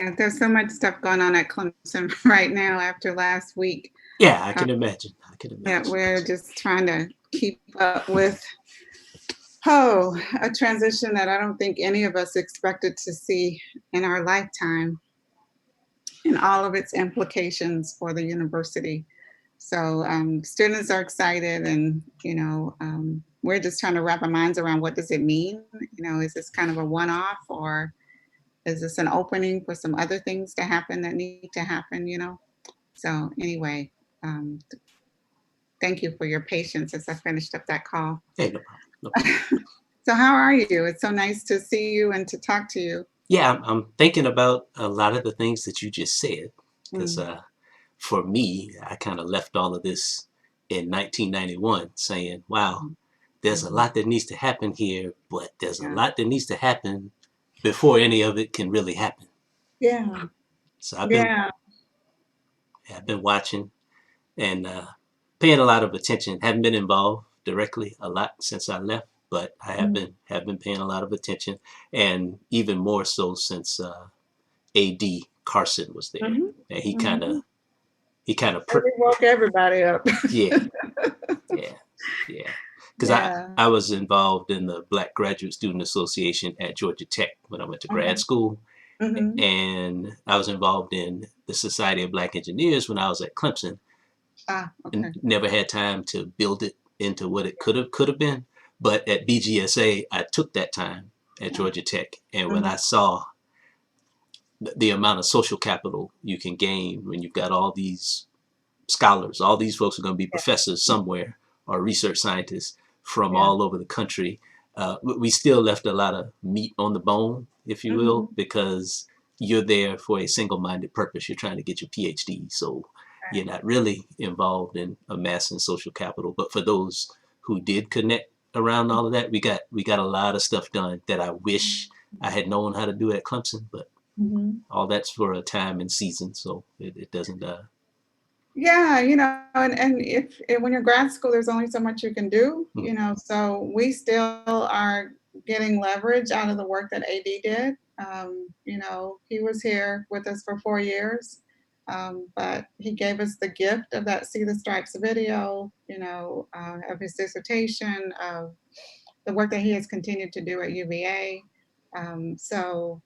there's so much stuff going on at Clemson right now after last week. Yeah, I Uh, can imagine. I can that imagine. we're just trying to keep up with a transition that I don't think any of us expected to see in our lifetime and all of its implications for the university. So students are excited, and we're just trying to wrap our minds around what does it mean. Is this kind of a one-off, or is this an opening for some other things to happen that need to happen? So anyway, thank you for your patience as I finished up that call. Hey, no problem. No problem. So how are you? It's so nice to see you and to talk to you. Yeah, I'm thinking about a lot of the things that you just said because Mm, for me, I kind of left all of this in 1991 saying, wow, there's a mhm. lot that needs to happen here, but there's a Yeah. lot that needs to happen before any of it can really happen. Yeah. So Yeah. I've been watching and paying a lot of attention. Haven't been involved directly a lot since I left, but I Mm, have been paying a lot of attention, and even more so since AD Carson was there, mhm, and mhm. he kind of We woke everybody up. yeah, yeah, yeah. Because Yeah. I was involved in the Black Graduate Student Association at Georgia Tech when I went to grad Okay. school, Mhm. and I was involved in the Society of Black Engineers when I was at Clemson, Ah, and okay. never had time to build it into what it could have been. But at BGSA, I took that time at Yeah. Georgia Tech, and when Mhm. I saw the amount of social capital you can gain when you've got all these scholars, all these folks are going to be Yeah. professors somewhere or research scientists from Yeah. all over the country. We still left a lot of meat on the bone, if you will, Mhm. because you're there for a single-minded purpose. You're trying to get your PhD, so you're Right. not really involved in amassing social capital. But for those who did connect around all of that, we got a lot of stuff done that I wish I had known how to do at Clemson, but Mhm. all that's for a time and season, so it doesn't. Yeah, and when you're grad school, there's only so much you can do, Mm, so we still are getting leverage out of the work that AD did. He was here with us for 4 years, but he gave us the gift of that See the Stripes video, of his dissertation, of the work that he has continued to do at UVA. So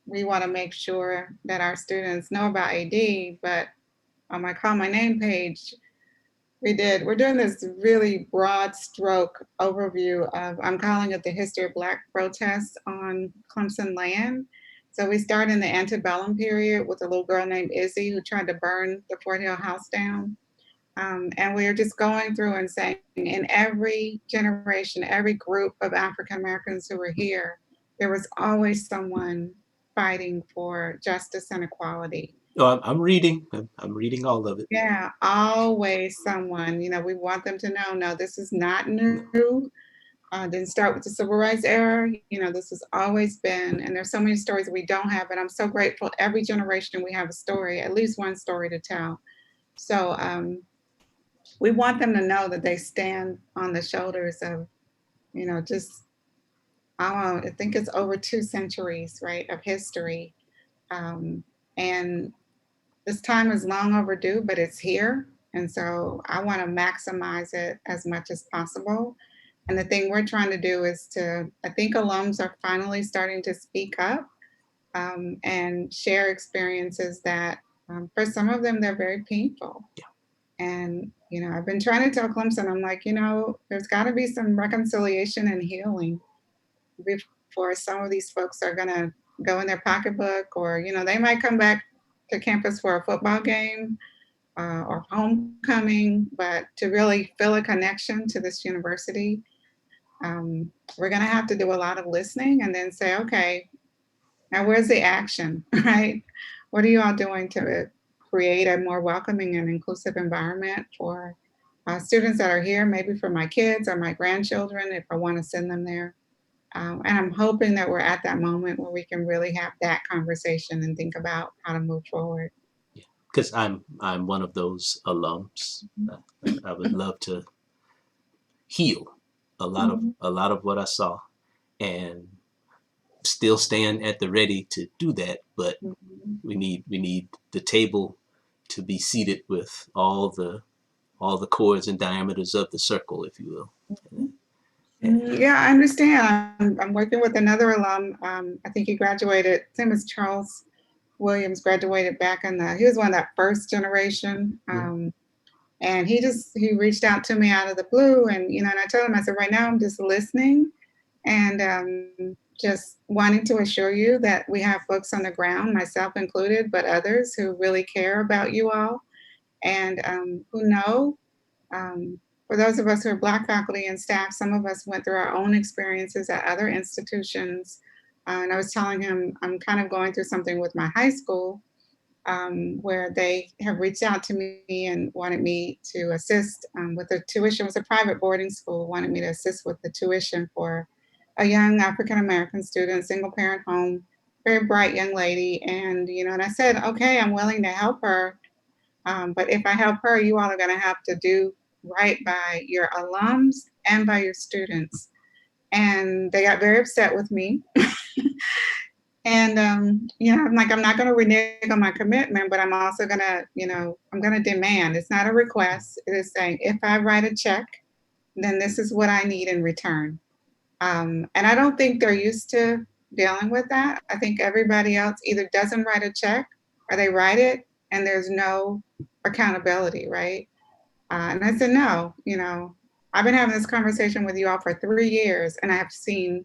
we want to make sure that our students know about AD, but on my Call My Name page, we're doing this really broad stroke overview of, I'm calling it the history of Black protests on Clemson land. So we start in the antebellum period with a little girl named Izzy who tried to burn the Fort Hill house down. And we are just going through and saying, in every generation, every group of African Americans who were here, there was always someone fighting for justice and equality. Oh, I'm reading. I'm reading all of it. Yeah, always someone. We want them to know, no, this is not No. new. Didn't start with the civil rights era. This has always been, and there's so many stories we don't have. But I'm so grateful. Every generation we have a story, at least one story to tell. So we want them to know that they stand on the shoulders of, just I think it's over 2 centuries, right, of history. Um, and this time is long overdue, but it's here. And so I want to maximize it as much as possible. And the thing we're trying to do is I think alums are finally starting to speak up and share experiences that, for some of them, they're very painful. And, I've been trying to tell Clemson, I'm like, there's got to be some reconciliation and healing before some of these folks are going to go in their pocketbook, or, they might come back to campus for a football game or homecoming, but to really feel a connection to this university, we're going to have to do a lot of listening and then say, okay, now where's the action, right? What are you all doing to create a more welcoming and inclusive environment for students that are here, maybe for my kids or my grandchildren, if I want to send them there? And I'm hoping that we're at that moment where we can really have that conversation and think about how to move forward. Yeah, because I'm one of those alums. I would love to heal Mhm. a lot of what I saw, and still stand at the ready to do that, but Mhm. we need the table to be seated with all the chords and diameters of the circle, if you will. And, Yeah, I understand. I'm working with another alum. I think he graduated, same as Charles Williams graduated back in he was one of that first generation. mm, And he reached out to me out of the blue, and and I told him, I said, right now I'm just listening and just wanting to assure you that we have folks on the ground, myself included, but others who really care about you all and who know. For those of us who are Black faculty and staff, some of us went through our own experiences at other institutions. And I was telling him I'm kind of going through something with my high school where they have reached out to me and wanted me to assist with the tuition. It was a private boarding school, wanted me to assist with the tuition for a young African American student, single parent home, very bright young lady. And I said, okay, I'm willing to help her. But if I help her, you all are going to have to do right by your alums and by your students. And they got very upset with me. And I'm like, I'm not going to renege on my commitment, but I'm also going to, I'm going to demand. It's not a request. It is saying, if I write a check, then this is what I need in return. And I don't think they're used to dealing with that. I think everybody else either doesn't write a check or they write it and there's no accountability, right? And I said, no, I've been having this conversation with you all for 3 years, and I have seen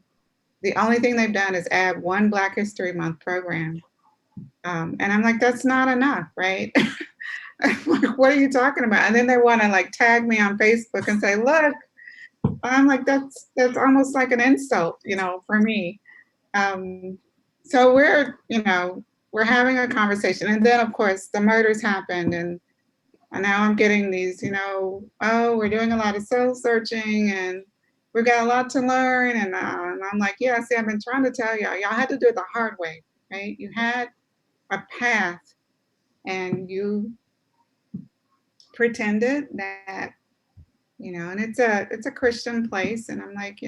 the only thing they've done is add one Black History Month program. And I'm like, that's not enough, right? Like, what are you talking about? And then they want to like tag me on Facebook and say, look, I'm like, that's almost like an insult, for me. Um, so we're having a conversation. And then of course the murders happened and now I'm getting these, oh, we're doing a lot of soul searching and we've got a lot to learn. And I'm like, yeah, see, I've been trying to tell y'all had to do it the hard way, right? You had a path and you pretended that, and it's a Christian place. And I'm like,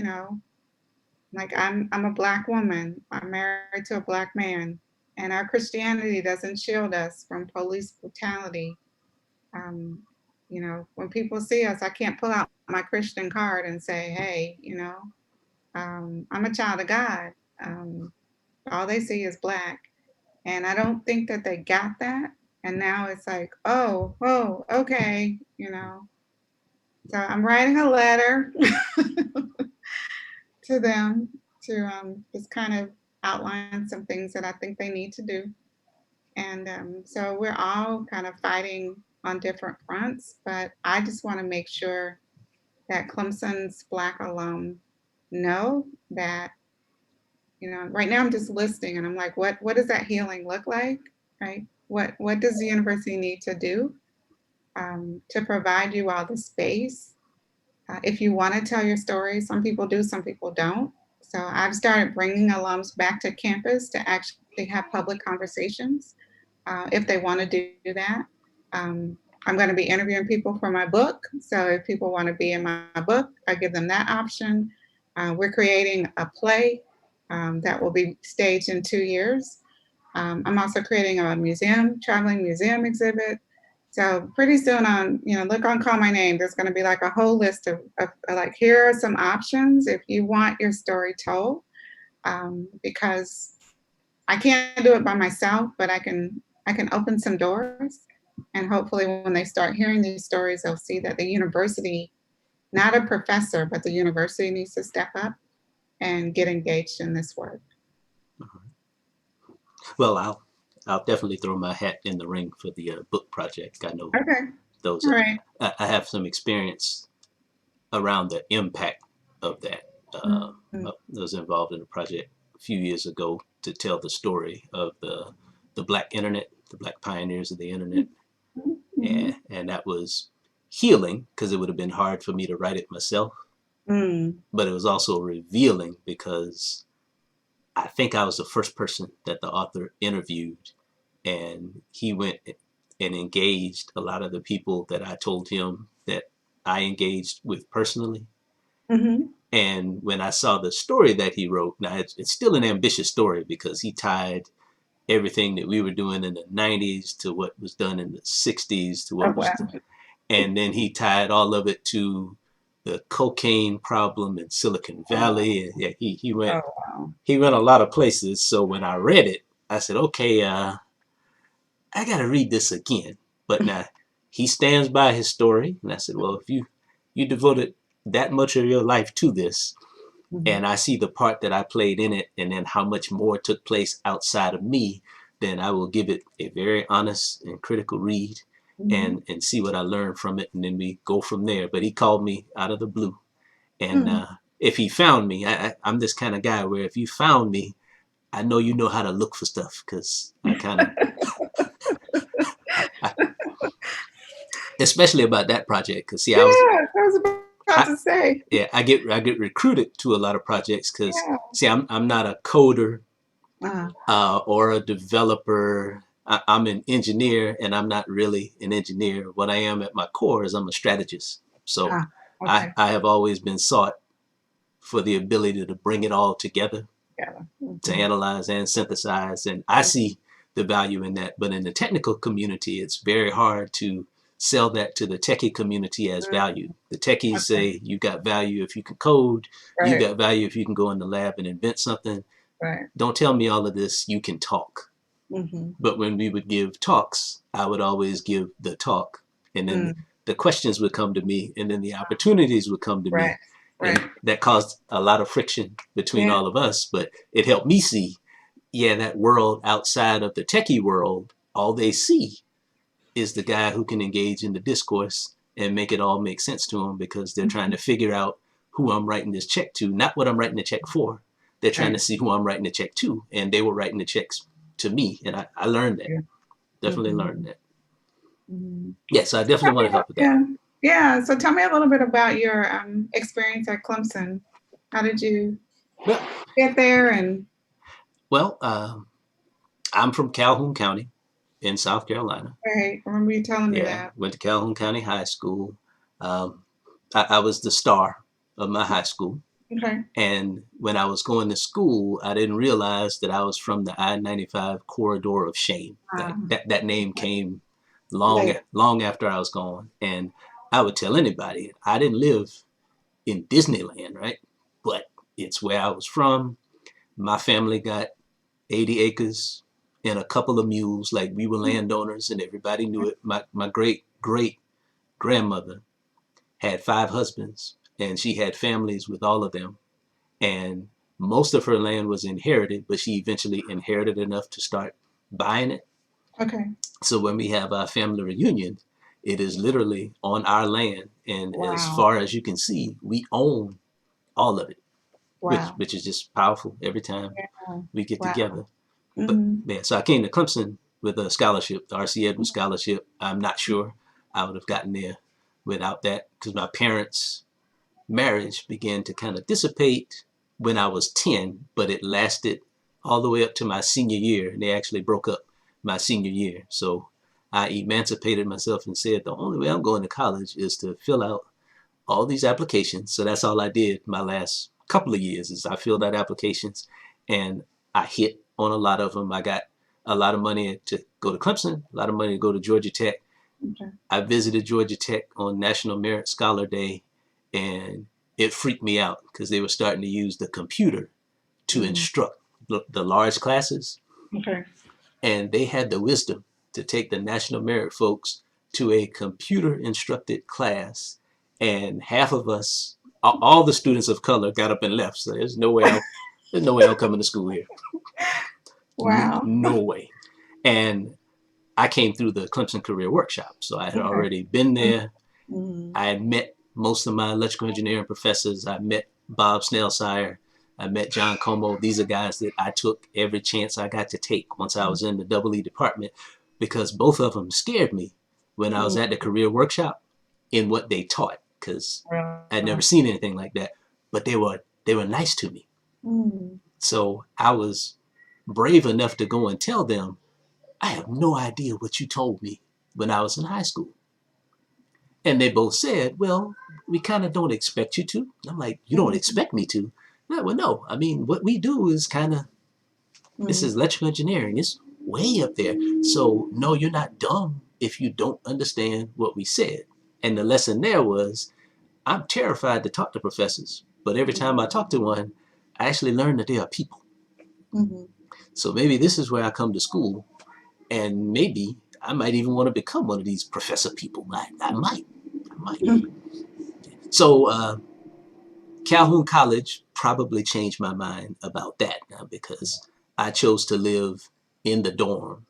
like I'm a Black woman. I'm married to a Black man. And our Christianity doesn't shield us from police brutality. Um, when people see us, I can't pull out my Christian card and say, hey, I'm a child of God. Um, all they see is Black. And I don't think that they got that. And now it's like, oh, okay, So I'm writing a letter to them to just kind of outline some things that I think they need to do. And so we're all kind of fighting on different fronts, but I just want to make sure that Clemson's Black alum know that, right now I'm just listening and I'm like, what does that healing look like, right? What does the university need to do to provide you all the space? If you want to tell your story, some people do, some people don't. So I've started bringing alums back to campus to actually have public conversations if they want to do that. Um, I'm going to be interviewing people for my book. So if people want to be in my book, I give them that option. We're creating a play that will be staged in 2 years. I'm also creating a traveling museum exhibit. So pretty soon on, look on Call My Name, there's going to be like a whole list of like, here are some options if you want your story told, because I can't do it by myself, but I can open some doors, and hopefully when they start hearing these stories, they'll see that the university, not a professor, but the university needs to step up and get engaged in this work. well, I'll definitely throw my hat in the ring for the book project. I know Okay. those. All right. I have some experience around the impact of that. Mm-hmm. I was involved in a project a few years ago to tell the story of the Black internet, the Black pioneers of the internet, Mm-hmm. and that was healing because it would have been hard for me to write it myself, Mm. but it was also revealing because I think I was the first person that the author interviewed, and he went and engaged a lot of the people that I told him that I engaged with personally. Mm-hmm. And when I saw the story that he wrote, now it's still an ambitious story because he tied everything that we were doing in the 90s to what was done in the 60s to Oh, what was wow. done. And then he tied all of it to the cocaine problem in Silicon Oh, Valley. And yeah, oh, wow. he went a lot of places. So when I read it, I said, okay, I got to read this again. But now he stands by his story. And I said, well, if you devoted that much of your life to this, Mhm. and I see the part that I played in it, and then how much more took place outside of me, then I will give it a very honest and critical read Mhm. and see what I learned from it, and then we go from there. But he called me out of the blue, and Mm. if he found me, I'm this kind of guy where if you found me, I know how to look for stuff because I kind of, especially about that project, because see, Yeah, I was about I, to say. yeah, I get recruited to a lot of projects because Yeah. see, I'm not a coder Uh, or a developer. I'm an engineer, and I'm not really an engineer. What I am at my core is I'm a strategist. So okay. I have always been sought for the ability to bring it all together, Yeah. to Mhm. analyze and synthesize. And I see the value in that. But in the technical community, it's very hard to sell that to the techie community as Mm. value. The techies Okay. say you got value if you can code, you Right. got value if you can go in the lab and invent something. Right. Don't tell me all of this, you can talk. Mhm. But when we would give talks, I would always give the talk. And then Mm. the questions would come to me, and then the opportunities would come to Right. me. And Right. that caused a lot of friction between Yeah. all of us. But it helped me see, yeah, that world outside of the techie world, all they see is the guy who can engage in the discourse and make it all make sense to them because they're trying Mhm. to figure out who I'm writing this check to, not what I'm writing the check for. They're trying to Right. see who I'm writing the check to, and they were writing the checks to me, and I learned that. Yeah. Definitely Mhm. learned that. Mhm. Yeah, so I So tell definitely me want to help with that. yeah. Yeah, so tell me a little bit about your, experience at Clemson. How did you Well, get there and well, I'm from Calhoun County in South Carolina. right, I remember you telling me Yeah, that. went to Calhoun County High School. Um, I was the star of my high school. Okay. And when I was going to school, I didn't realize that I was from the I-95 corridor of shame. Like Um, that name came long later. long after I was gone. And I would tell anybody I didn't live in Disneyland, right? But it's where I was from. My family got 80 acres and a couple of mules. Like we were landowners, and everybody knew it. My great great grandmother had 5 husbands, and she had families with all of them, and most of her land was inherited, but she eventually inherited enough to start buying it. Okay. So when we have our family reunion, it is literally on our land, and as Wow. far as you can see, we own all of it, which Wow. which is just powerful every time Yeah. we get Wow. together. But Mhm. yeah, so I came to Clemson with a scholarship, the R.C. Edwards scholarship. I'm not sure I would have gotten there without that because my parents' marriage began to kind of dissipate when I was 10, but it lasted all the way up to my senior year. And they actually broke up my senior year. So I emancipated myself and said the only way I'm going to college is to fill out all these applications. So that's all I did my last couple of years is I filled out applications and I hit on a lot of them. I got a lot of money to go to Clemson, a lot of money to go to Georgia Tech. Okay. I visited Georgia Tech on National Merit Scholar Day, and it freaked me out because they were starting to use the computer to Mhm. instruct the large classes, Okay. and they had the wisdom to take the National Merit folks to a computer instructed class, and half of us, all the students of color, got up and left. So there's no way I'm coming to school here. Wow. No way. And I came through the Clemson Career Workshop, so I had Okay. already been there. Mhm. I had met most of my electrical engineering professors. I met Bob Snellsire. I met John Como. These are guys that I took every chance I got to take once I was in the double E department because both of them scared me when I was Mhm. at the career workshop in what they taught because I'd never Really? seen anything like that. But they were nice to me. Mhm. So I was brave enough to go and tell them, I have no idea what you told me when I was in high school. And they both said, well, we kind of don't expect you to. I'm like, you don't Mhm. expect me to? No, well, no. I mean, what we do is kind of, this Mhm. is electrical engineering. It's way up there. So, no, you're not dumb if you don't understand what we said. And the lesson there was, I'm terrified to talk to professors. But every time I talk to one, I actually learn that they are people. Mhm. So maybe this is where I come to school, and maybe I might even want to become one of these professor people. I might. I might. Mhm. So Calhoun College probably changed my mind about that now because I chose to live in the dorm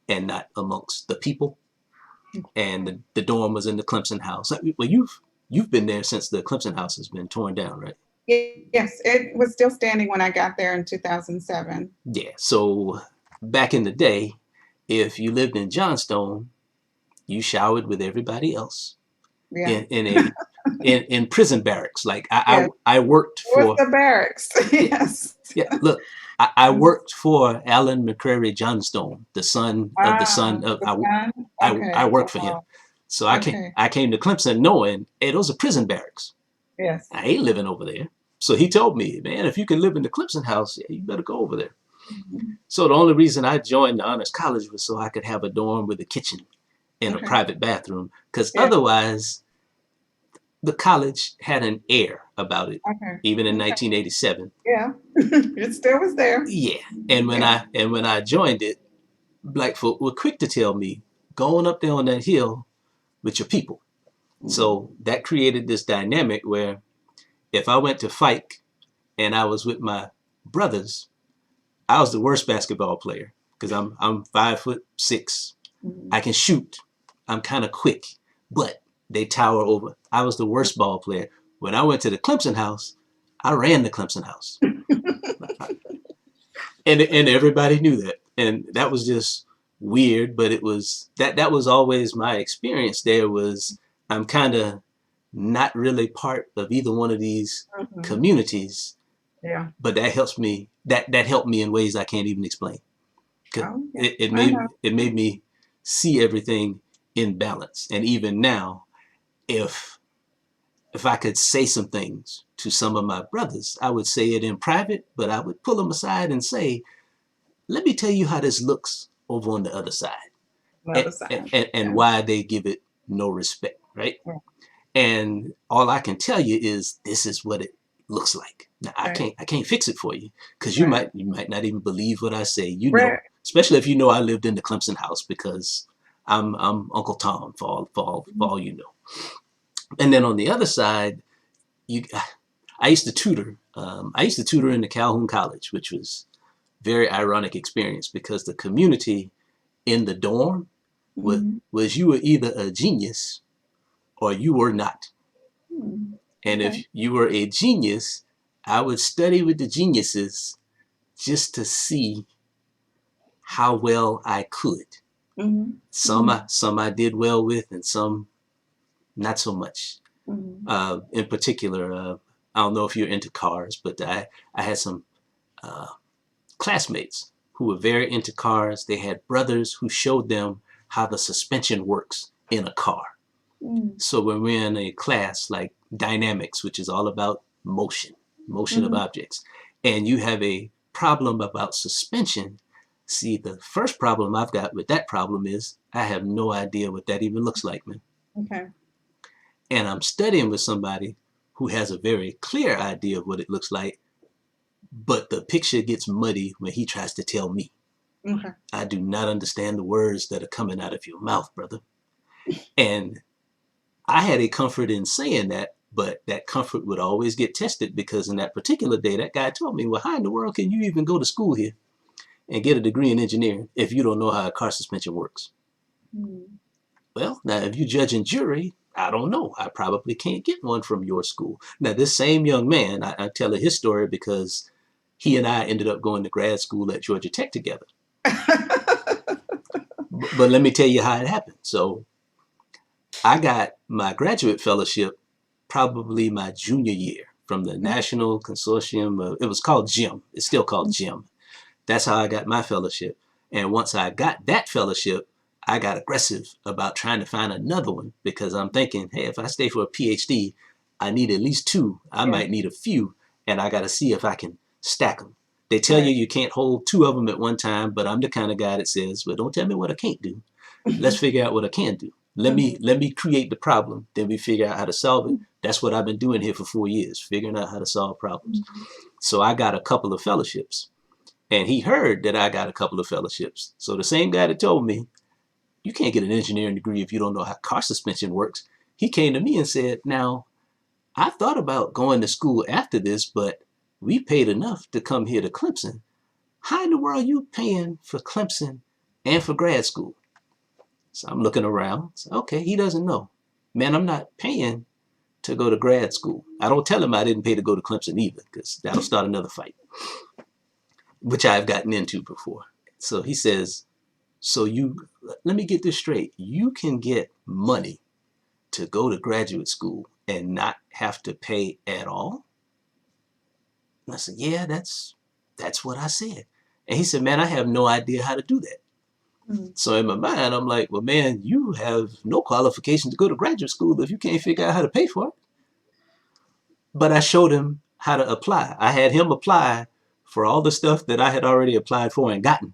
and not amongst the people. And the dorm was in the Clemson house. Well, you've been there since the Clemson house has been torn down, right? Yes, it was still standing when I got there in 2007. Yeah. So back in the day, if you lived in Johnstone, you showered with everybody else Yeah. in a in prison barracks. Like Yes. I worked It was for. the barracks. Yeah, Yes. yeah. Look, I Mhm. worked for Alan McCrary Johnstone, the son of The sun? I Okay. worked Oh, for him. wow. So Okay. I came to Clemson knowing, hey, those are prison barracks. Yes. I ain't living over there. So he told me, man, if you can live in the Clemson house, yeah, you better go over there. Mhm. So the only reason I joined the honors college was so I could have a dorm with a kitchen and a Okay. private bathroom. Because Yeah. otherwise, the college had an air about it, Okay. even in Okay. 1987. Yeah. It still was there. Yeah, and Yeah. when I joined it, black folk were quick to tell me, going up there on that hill with your people. Mhm. So that created this dynamic where if I went to fight and I was with my brothers, I was the worst basketball player because I'm 5'6". Mhm. I can shoot. I'm kind of quick, but they tower over. I was the worst ball player. When I went to the Clemson house, I ran the Clemson house, and everybody knew that, and that was just weird. But it was that was always my experience. There was I'm kind of not really part of either one of these Mhm. communities, Yeah. but that helps me. That helped me in ways I can't even explain. 'Cause Oh, yeah. it I know. made me see everything in balance. And even now, if I could say some things to some of my brothers, I would say it in private, but I would pull them aside and say, let me tell you how this looks over on the other side, The other side. and Yeah. why they give it no respect, right? Yeah. And all I can tell you is this is what it looks like. Now Right. I can't fix it for you because Right. you might not even believe what I say. You know, Right. especially if you know I lived in the Clemson house because I'm Uncle Tom for all you know. And then on the other side, you I used to tutor. I used to tutor in the Calhoun College, which was very ironic experience because the community in the dorm Mhm. was you were either a genius or you were not. Mm. And Okay. if you were a genius, I would study with the geniuses just to see how well I could. Mhm. Mhm. Some I did well with, and some not so much. Mhm. In particular, I don't know if you're into cars, but I had some uh, classmates who were very into cars. They had brothers who showed them how the suspension works in a car. Mm. So when we're in a class like dynamics, which is all about motion of Mhm. objects, and you have a problem about suspension, see, the first problem I've got with that problem is I have no idea what that even looks like, man. Okay. And I'm studying with somebody who has a very clear idea of what it looks like, but the picture gets muddy when he tries to tell me. Okay. I do not understand the words that are coming out of your mouth, brother. And I had a comfort in saying that, but that comfort would always get tested because in that particular day, that guy told me, well, how in the world can you even go to school here and get a degree in engineering if you don't know how a car suspension works? Mm. Well, now, if you judge and jury, I don't know. I probably can't get one from your school. Now, this same young man, I tell his story because he and I ended up going to grad school at Georgia Tech together. But let me tell you how it happened. So I got my graduate fellowship probably my junior year from the National Consortium of, it was called GEM. It's still called GEM. That's how I got my fellowship. And once I got that fellowship, I got aggressive about trying to find another one because I'm thinking, hey, if I stay for a PhD, I need at least two. I Yeah. might need a few, and I got to see if I can stack them. They tell Right. you can't hold two of them at one time, but I'm the kind of guy that says, well, don't tell me what I can't do. Let's figure out what I can do. Let me create the problem, then we figure out how to solve it. That's what I've been doing here for 4 years, figuring out how to solve problems. Mhm. So I got a couple of fellowships, and he heard that I got a couple of fellowships. So the same guy that told me you can't get an engineering degree if you don't know how car suspension works, he came to me and said, now I thought about going to school after this, but we paid enough to come here to Clemson. How in the world are you paying for Clemson and for grad school? So I'm looking around. So, okay, he doesn't know. Man, I'm not paying to go to grad school. I don't tell him I didn't pay to go to Clemson either, because that'll start another fight, which I've gotten into before. So he says, so you, let me get this straight. You can get money to go to graduate school and not have to pay at all? And I said, yeah, that's what I said. And he said, man, I have no idea how to do that. Mhm. So in my mind, I'm like, well, man, you have no qualification to go to graduate school if you can't figure out how to pay for it. But I showed him how to apply. I had him apply for all the stuff that I had already applied for and gotten.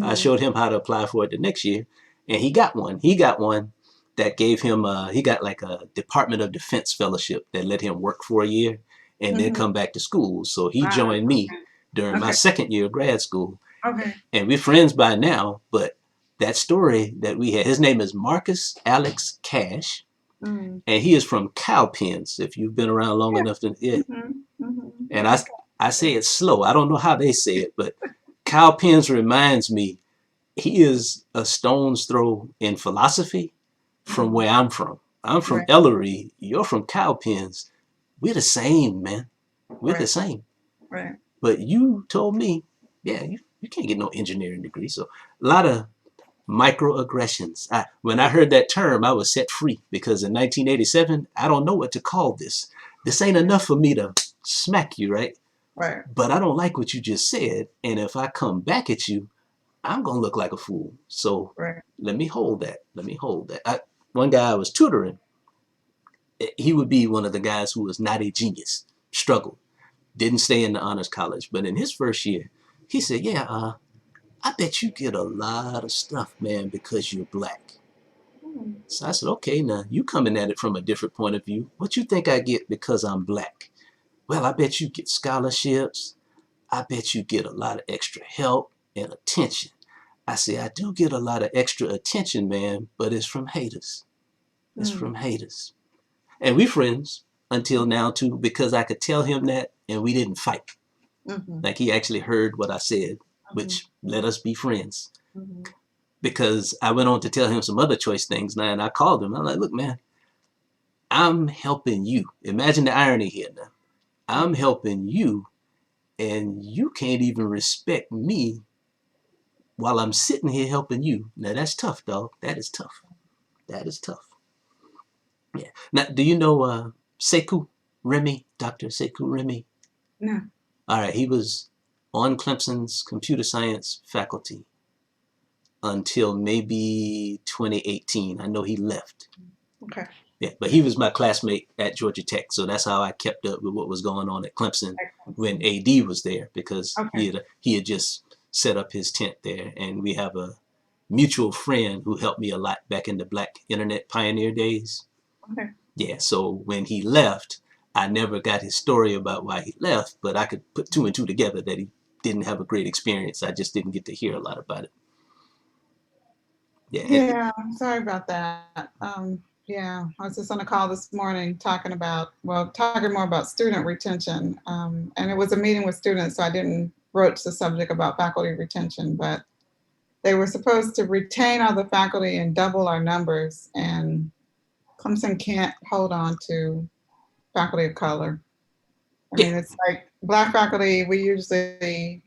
I Mhm. showed him how to apply for it the next year, and he got one. He got one that gave him, he got like a Department of Defense fellowship that let him work for a year and then Mhm. come back to school. So he Wow. joined me during my Okay. second year of grad school, Okay. and we're friends by now. But that story that we had, his name is Marcus Alex Cash, Mm. and he is from Cowpens. If you've been around long Yeah. enough to, yeah. And Yeah. I say it slow. I don't know how they say it, but Cowpens reminds me he is a stone's throw in philosophy from Mhm. where I'm from. I'm from Right. Ellery. You're from Cowpens. We're the same, man. We're the Right. same. Right. But you told me, yeah, you can't get no engineering degree. So a lot of microaggressions. When I heard that term, I was set free because in 1987, I don't know what to call this. This ain't enough for me to smack you, right? Right. But I don't like what you just said. And if I come back at you, I'm going to look like a fool. So Right. let me hold that. Let me hold that. One guy I was tutoring, he would be one of the guys who was not a genius, struggled, didn't stay in the honors college. But in his first year, he said, yeah, I bet you get a lot of stuff, man, because you're black. Mm. So I said, okay, now you coming at it from a different point of view. What you think I get because I'm black? Well, I bet you get scholarships. I bet you get a lot of extra help and attention. I say, I do get a lot of extra attention, man, but it's from haters. It's Mm. from haters. And we friends until now, too, because I could tell him that and we didn't fight. Mhm. Like he actually heard what I said, Mhm. which let us be friends. Mhm. Because I went on to tell him some other choice things now, and I called him. I'm like, look, man, I'm helping you. Imagine the irony here now. I'm Mhm. helping you, and you can't even respect me while I'm sitting here helping you. Now that's tough, dog. That is tough. That is tough. Yeah. Now, do you know Sekou Remy, Dr. Sekou Remy? No. All right, he was on Clemson's computer science faculty until maybe 2018. I know he left. Okay. Yeah, but he was my classmate at Georgia Tech, so that's how I kept up with what was going on at Clemson when Excellent. AD was there because Okay. he had just set up his tent there, and we have a mutual friend who helped me a lot back in the Black Internet pioneer days. Okay. Yeah, so when he left, I never got his story about why he left, but I could put two and two together that he didn't have a great experience. I just didn't get to hear a lot about it. Yeah, Yeah, I'm sorry about that. Yeah, I was just on a call this morning talking about, well, talking more about student retention. And it was a meeting with students, so I didn't broach the subject about faculty retention, but they were supposed to retain all the faculty and double our numbers. And Clemson can't hold on to faculty of color. I yeah, mean, it's like Black faculty, we usually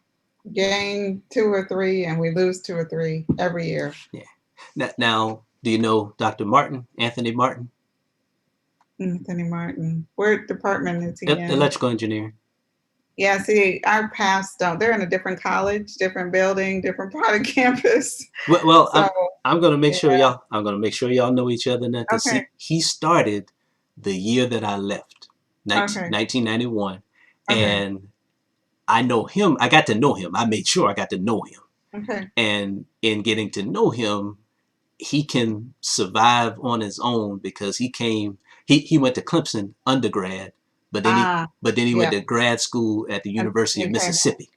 gain two or three and we lose two or three every year. yeah. Now, do you know Dr. Martin, Anthony Martin? Anthony Martin. What department is he in? Electrical engineering. Yeah, see, our paths don't. They're in a different college, different building, different part of campus. Well, So, I'm gonna make sure Yeah. y'all. I'm gonna make sure y'all know each other now. Cause Okay. he started the year that I left, Okay. 1991, Okay. and I know him. I got to know him. I made sure I got to know him, Okay. and in getting to know him, he can survive on his own because he came. He went to Clemson undergrad, but then he Ah, but then he went yeah. to grad school at the And University of it came. Mississippi.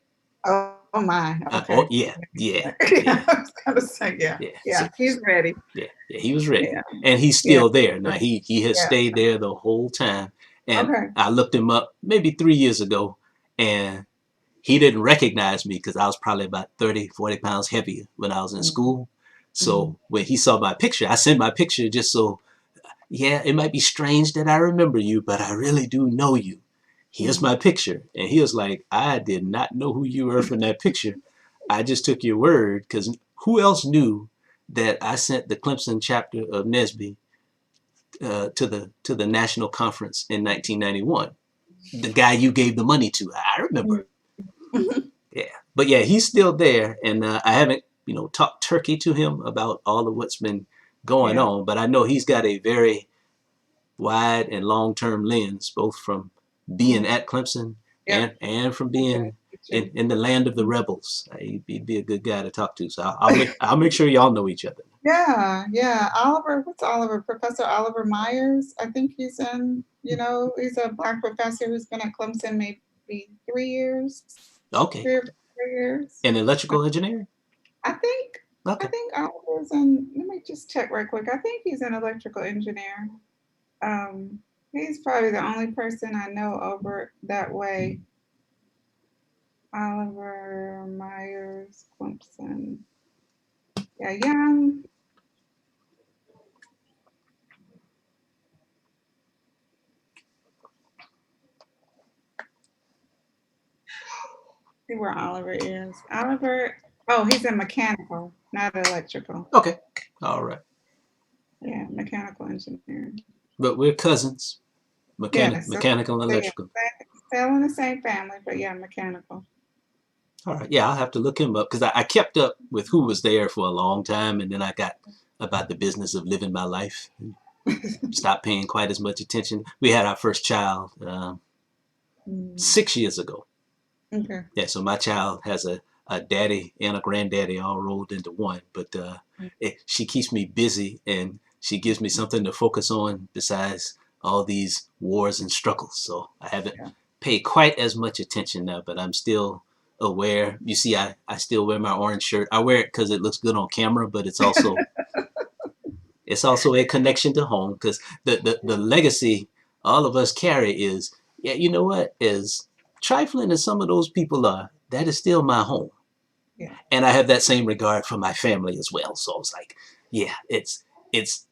Oh my. Oh Okay. yeah, yeah, yeah, Yeah, I was gonna say, yeah. yeah. Yeah. He's ready. Yeah, he was ready, Yeah. and he's Yeah. still there now. He has Yeah. stayed there the whole time, and Okay. I looked him up maybe 3 years ago, and he didn't recognize me because I was probably about 30, 40 pounds heavier when I was in Mhm. school. Mhm. So when he saw my picture, I sent my picture just so, yeah, it might be strange that I remember you, but I really do know you. Here's Mhm. my picture. And he was like, I did not know who you were from that picture. I just took your word because who else knew that I sent the Clemson chapter of Nesby to the national conference in 1991? The guy you gave the money to, I remember. Mhm. Mhm. Yeah, but yeah, he's still there, and I haven't, talked turkey to him about all of what's been going Yeah. on. But I know he's got a very wide and long-term lens, both from being Mhm. at Clemson Yep. and from Okay. being Teacher. in the land of the rebels. He'd be a good guy to talk to. So I'll make sure y'all know each other. Yeah, yeah. Oliver, what's Oliver? Professor Oliver Myers. I think he's in, he's a black professor who's been at Clemson maybe 3 years, Okay, 3 or 4 years. in But electrical engineering. I think I Okay, think Oliver's in, let me just check right quick. I think he's an electrical engineer. Um, he's probably the only person I know over that way. Oliver Myers, Clemson. Yeah, young. See where Oliver is. Oliver, oh, he's in mechanical, not electrical. okay, all right. Yeah, mechanical engineering. But we're cousins, Yeah, so, mechanical and so yeah, electrical. still in the same family, but yeah, mechanical. All right. Yeah, I'll have to look him up because I kept up with who was there for a long time, and then I got about the business of living my life. Stopped paying quite as much attention. We had our first child Mm, 6 years ago. okay. Yeah, so my child has a daddy and a granddaddy all rolled into one. But she keeps me busy, and she gives me something to focus on besides all these wars and struggles. So I haven't Yeah. paid quite as much attention now, but I'm still aware. You see, I still wear my orange shirt. I wear it because it looks good on camera, but it's also a connection to home because the legacy all of us carry is, yeah, you know what, as trifling as some of those people are, that is still my home. Yeah. And I have that same regard for my family as well. So it's like, yeah, it's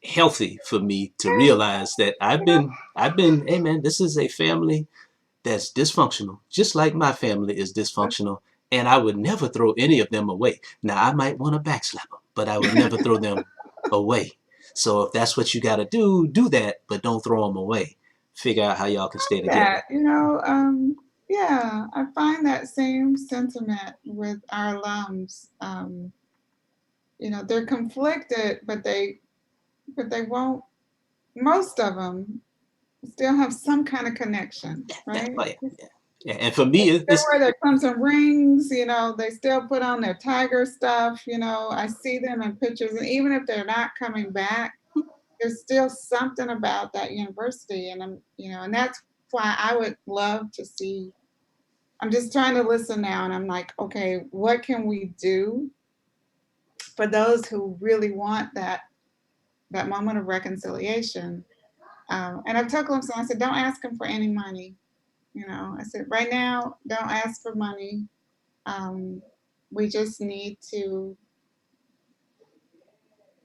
healthy for me to Yeah, realize that you know, hey man, this is a family that's dysfunctional, just like my family is dysfunctional. And I would never throw any of them away. Now, I might want to backslap them, but I would never throw them away. So if that's what you got to do that, but don't throw them away. Figure out how y'all can stay together. that, yeah, I find that same sentiment with our alums. They're conflicted, but they won't, most of them still have some kind of connection, Yeah, right? oh yeah, yeah, yeah. And for They me, still wear their Clemson rings, they still put on their Tiger stuff, I see them in pictures, and even if they're not coming back, there's still something about that university, and that's why I would love to see. I'm just trying to listen now, and I'm like, okay, what can we do for those who really want that moment of reconciliation? And I've told Clemson, I said, don't ask them for any money. I said, right now, don't ask for money. Um, we just need to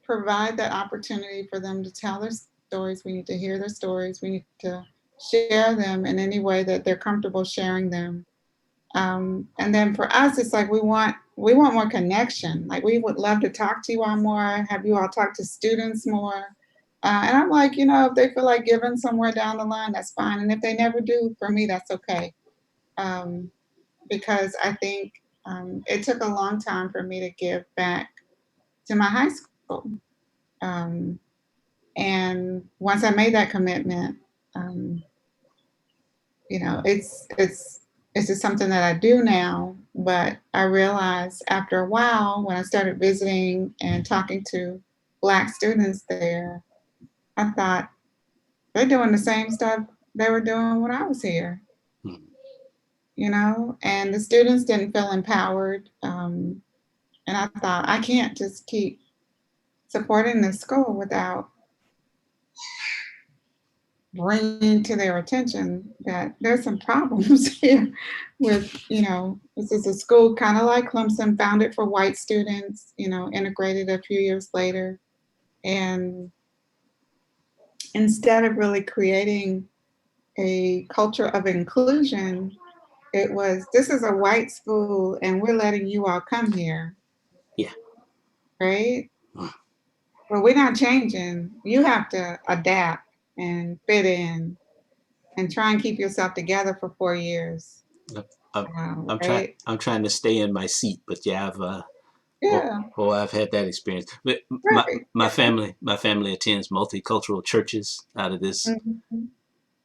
provide that opportunity for them to tell their stories. We need to hear their stories. We need to share them in any way that they're comfortable sharing them. And then for us, it's like we want more connection. Like we would love to talk to you all more, have you all talk to students more. And I'm like, if they feel like giving somewhere down the line, that's fine. And if they never do, for me, that's okay. Um, because I think it took a long time for me to give back to my high school. school. Um, and once I made that commitment, um, it's just something that I do now. But I realized after a while, when I started visiting and talking to Black students there, I thought they're doing the same stuff they were doing when I was here, Hmm. and the students didn't feel empowered. And I thought, I can't just keep supporting this school without bringing to their attention that there's some problems here with, this is a school kind of like Clemson, founded for white students, integrated a few years later. And instead of really creating a culture of inclusion, it was, this is a white school and we're letting you all come here, Yeah. right? Well, we're not changing. You have to adapt and fit in and try and keep yourself together for 4 years. I'm, Right? I'm trying to stay in my seat, but yeah, Yeah, I've had that experience. But right. Yeah. my family attends multicultural churches out of this Mhm.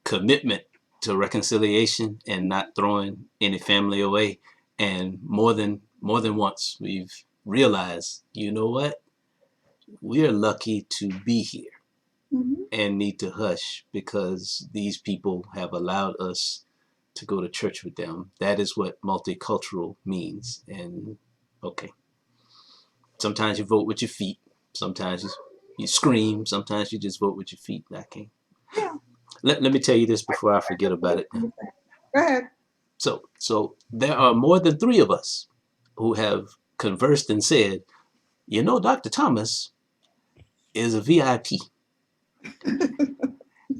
commitment to reconciliation and not throwing any family away. And more than once, we've realized, you know what? We're lucky to be here Mhm. and need to hush because these people have allowed us to go to church with them. That is what multicultural means. And okay, sometimes you vote with your feet, sometimes you scream, sometimes you just vote with your feet. I can't. Yeah. Let me tell you this before I I forget about completely it. understand. Go ahead. So there are more than three of us who have conversed and said, you know, Dr. Thomas is a VIP.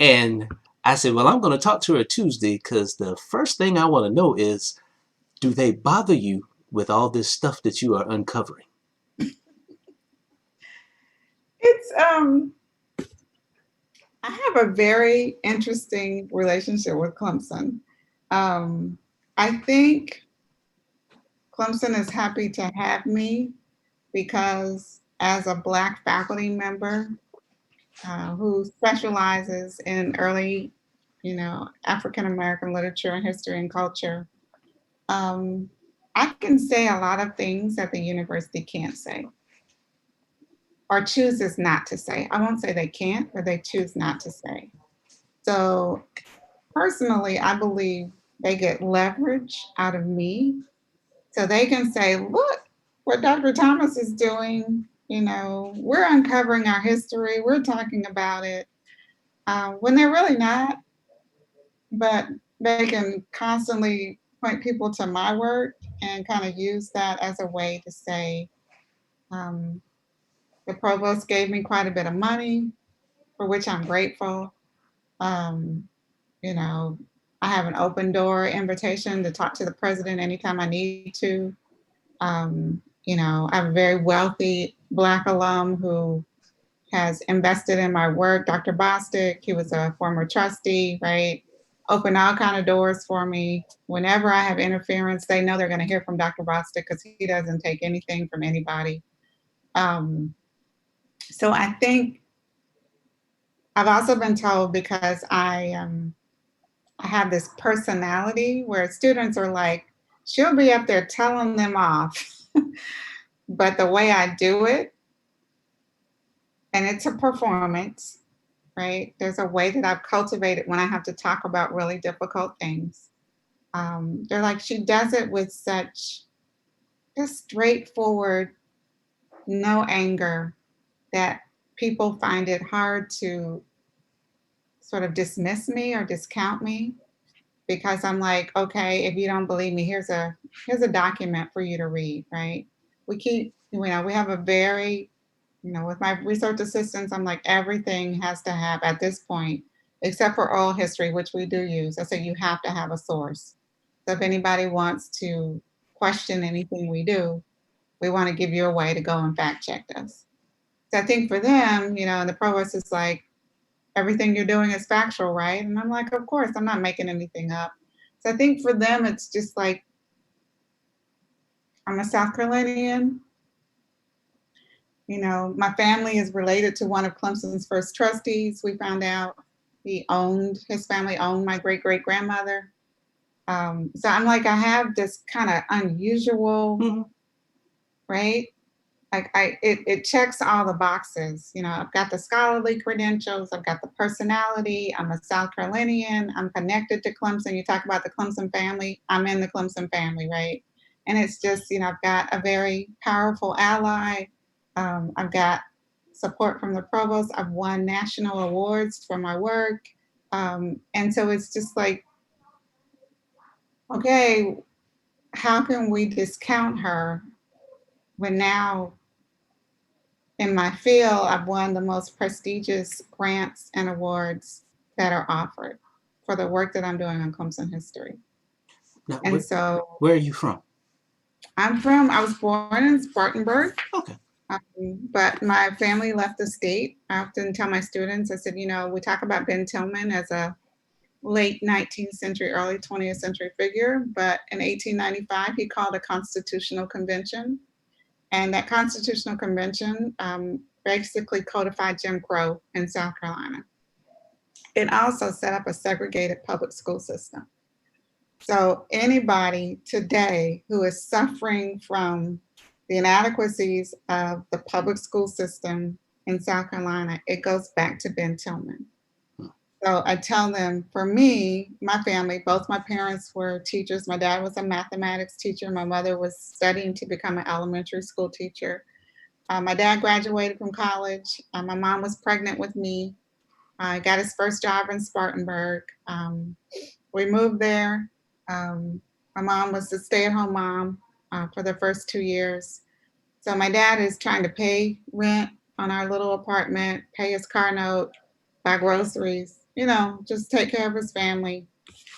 And I said, well, I'm going to talk to her Tuesday because the first thing I want to know is, do they bother you with all this stuff that you are uncovering? It's I have a very interesting relationship with Clemson. Um, I think Clemson is happy to have me because as a Black faculty member who specializes in early, African American literature and history and culture, um, I can say a lot of things that the university can't say or chooses not to say. I won't say they can't, but they choose not to say. So personally, I believe they get leverage out of me. So they can say, look what Dr. Thomas is doing. We're uncovering our history, we're talking about it when they're really not, but they can constantly point people to my work and kind of use that as a way to say, um, the provost gave me quite a bit of money, for which I'm grateful. Um, you know, I have an open door invitation to talk to the president anytime I need to. I have a very wealthy Black alum who has invested in my work, Dr. Bostic. He was a former trustee, right? Opened all kind of doors for me. Whenever I have interference, they know they're going to hear from Dr. Bostic because he doesn't take anything from anybody. Um, so I think I've also been told because I have this personality where students are like, she'll be up there telling them off, but the way I do it, and it's a performance, right? There's a way that I've cultivated when I have to talk about really difficult things. They're like, she does it with such just straightforward, no anger, that people find it hard to sort of dismiss me or discount me because I'm like, okay, if you don't believe me, here's a document for you to read, right? We have a very, with my research assistants, I'm like, everything has to have at this point, except for oral history, which we do use. I say you have to have a source. So if anybody wants to question anything we do, we want to give you a way to go and fact check us. So I think for them, and the provost is like, everything you're doing is factual, right? And I'm like, of course, I'm not making anything up. So I think for them, it's just like, I'm a South Carolinian. My family is related to one of Clemson's first trustees. We found out his family owned my great great grandmother. So I'm like, I have this kind of unusual, Hmm. right? Like it checks all the boxes. I've got the scholarly credentials, I've got the personality, I'm a South Carolinian, I'm connected to Clemson. You talk about the Clemson family, I'm in the Clemson family, right? And it's just, I've got a very powerful ally. I've got support from the provost. I've won national awards for my work. And so it's just like, okay, how can we discount her when now in my field, I've won the most prestigious grants and awards that are offered for the work that I'm doing on Clemson history. Now, And so where are you from? I was born in Spartanburg, Okay. but my family left the state. I often tell my students, I said, we talk about Ben Tillman as a late 19th century, early 20th century figure, but in 1895, he called a constitutional convention. And that constitutional convention basically codified Jim Crow in South Carolina. It also set up a segregated public school system. So anybody today who is suffering from the inadequacies of the public school system in South Carolina, it goes back to Ben Tillman. So I tell them, for me, my family, both my parents were teachers. My dad was a mathematics teacher. My mother was studying to become an elementary school teacher. My dad graduated from college. My mom was pregnant with me. I got his first job in Spartanburg. We moved there. My mom was a stay-at-home mom for the first 2 years. So my dad is trying to pay rent on our little apartment, pay his car note, buy groceries, just take care of his family.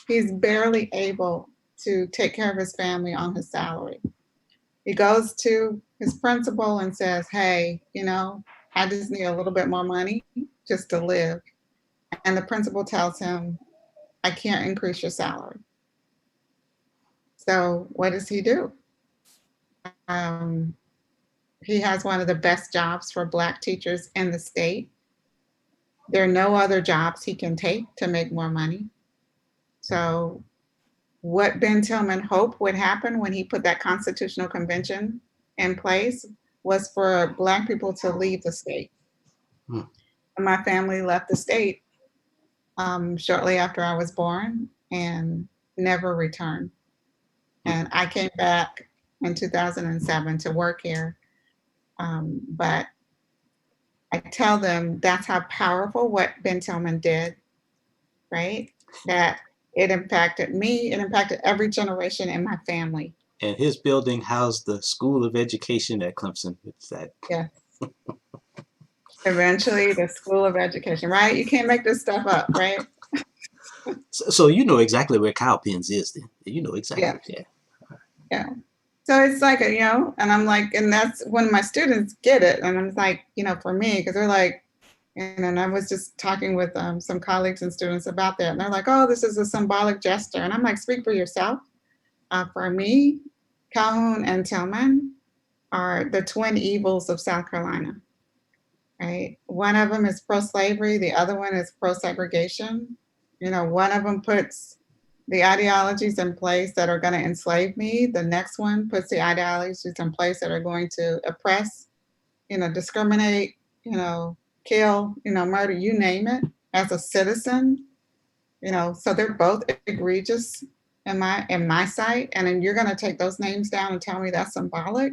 He's barely able to take care of his family on his salary. He goes to his principal and says, hey, I just need a little bit more money just to live. And the principal tells him, I can't increase your salary. So what does he do? Um, he has one of the best jobs for Black teachers in the state. There are no other jobs he can take to make more money. So what Ben Tillman hoped would happen when he put that constitutional convention in place was for Black people to leave the state. Hmm. And my family left the state shortly after I was born and never returned. And I came back in 2007 to work here. But I tell them that's how powerful what Ben Tillman did, right? That it impacted me, it impacted every generation in my family. And his building housed the School of Education at Clemson. It's that. Yes. Eventually, the School of Education, right? You can't make this stuff up, right? So you know exactly where Cowpens is then. You know Yeah. exactly. Yeah. Yeah. So it's like, and I'm like, and that's when my students get it. And I'm like, for me, because they're like, and I was just talking with some colleagues and students about that. And they're like, oh, this is a symbolic gesture. And I'm like, speak for yourself. For me, Calhoun and Tillman are the twin evils of South Carolina, right? One of them is pro-slavery. The other one is pro-segregation. One of them puts the ideologies in place that are going to enslave me. The next one puts the ideologies in place that are going to oppress, discriminate, kill, murder, you name it, as a citizen. So they're both egregious in my sight. And then you're going to take those names down and tell me that's symbolic.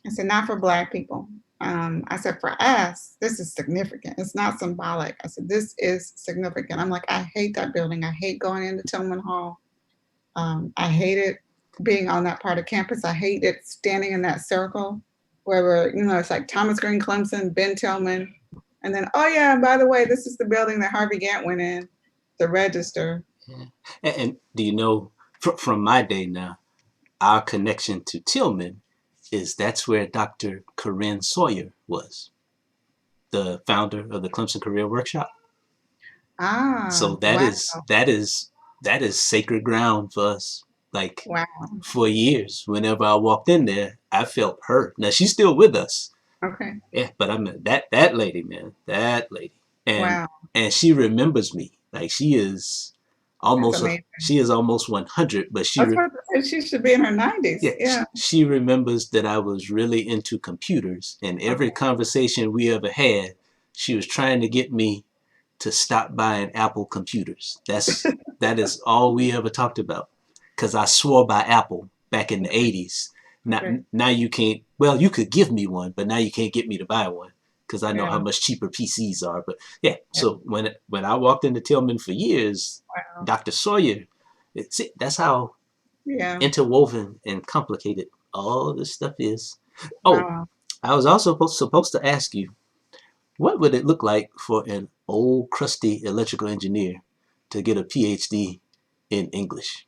I said, not for Black people. I said, for us, this is significant. It's not symbolic. I said, this is significant. I'm like, I hate that building. I hate going into Tillman Hall. I hated being on that part of campus. I hated standing in that circle where it's like Thomas Green Clemson, Ben Tillman. And then, oh yeah, and by the way, this is the building that Harvey Gantt went in to register. Yeah. And do you know, from my day now, our connection to Tillman is that's where Dr. Corinne Sawyer was, the founder of the Clemson Career Workshop. So Wow. that is sacred ground for us. Like Wow. for years, whenever I walked in there, I felt her. Now she's still with us, Okay. Yeah, but I mean that lady, man, that lady, and Wow. she remembers me. Like That's amazing. she is almost 100, but I was about to say she should be in her 90s. yeah, Yeah. she remembers that I was really into computers, and every Okay. conversation we ever had, she was trying to get me to stop buying Apple computers. That is all we ever talked about. Because I swore by Apple back in the '80s. Okay. Now you can't. Well, you could give me one, but now you can't get me to buy one because I know how Yeah. much cheaper PCs are. But yeah, Yeah. so when I walked into Tillman for years, Wow. Dr. Sawyer, that's how Yeah. interwoven and complicated all this stuff is. Oh, Wow. I was also supposed to ask you, what would it look like for an old, crusty electrical engineer to get a PhD in English?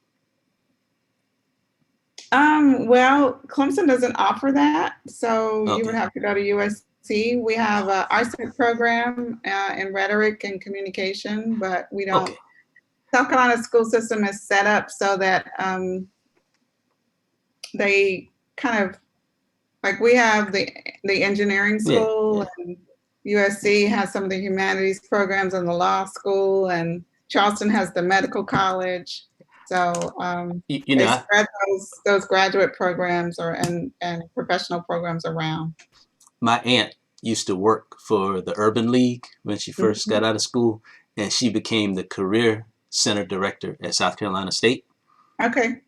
Well, Clemson doesn't offer that, so you would Okay, have to go to USC. We have a RSET program in rhetoric and communication, but we don't. okay, South Carolina school system is set up so that they kind of like we have the engineering yeah, school, yeah. and USC has some of the humanities programs and the law school, and Charleston has the medical college. So You they know, spread those graduate programs or and professional programs around. my aunt used to work for the Urban League when she first Mhm. got out of school, and she became the career center director at South Carolina State. Okay.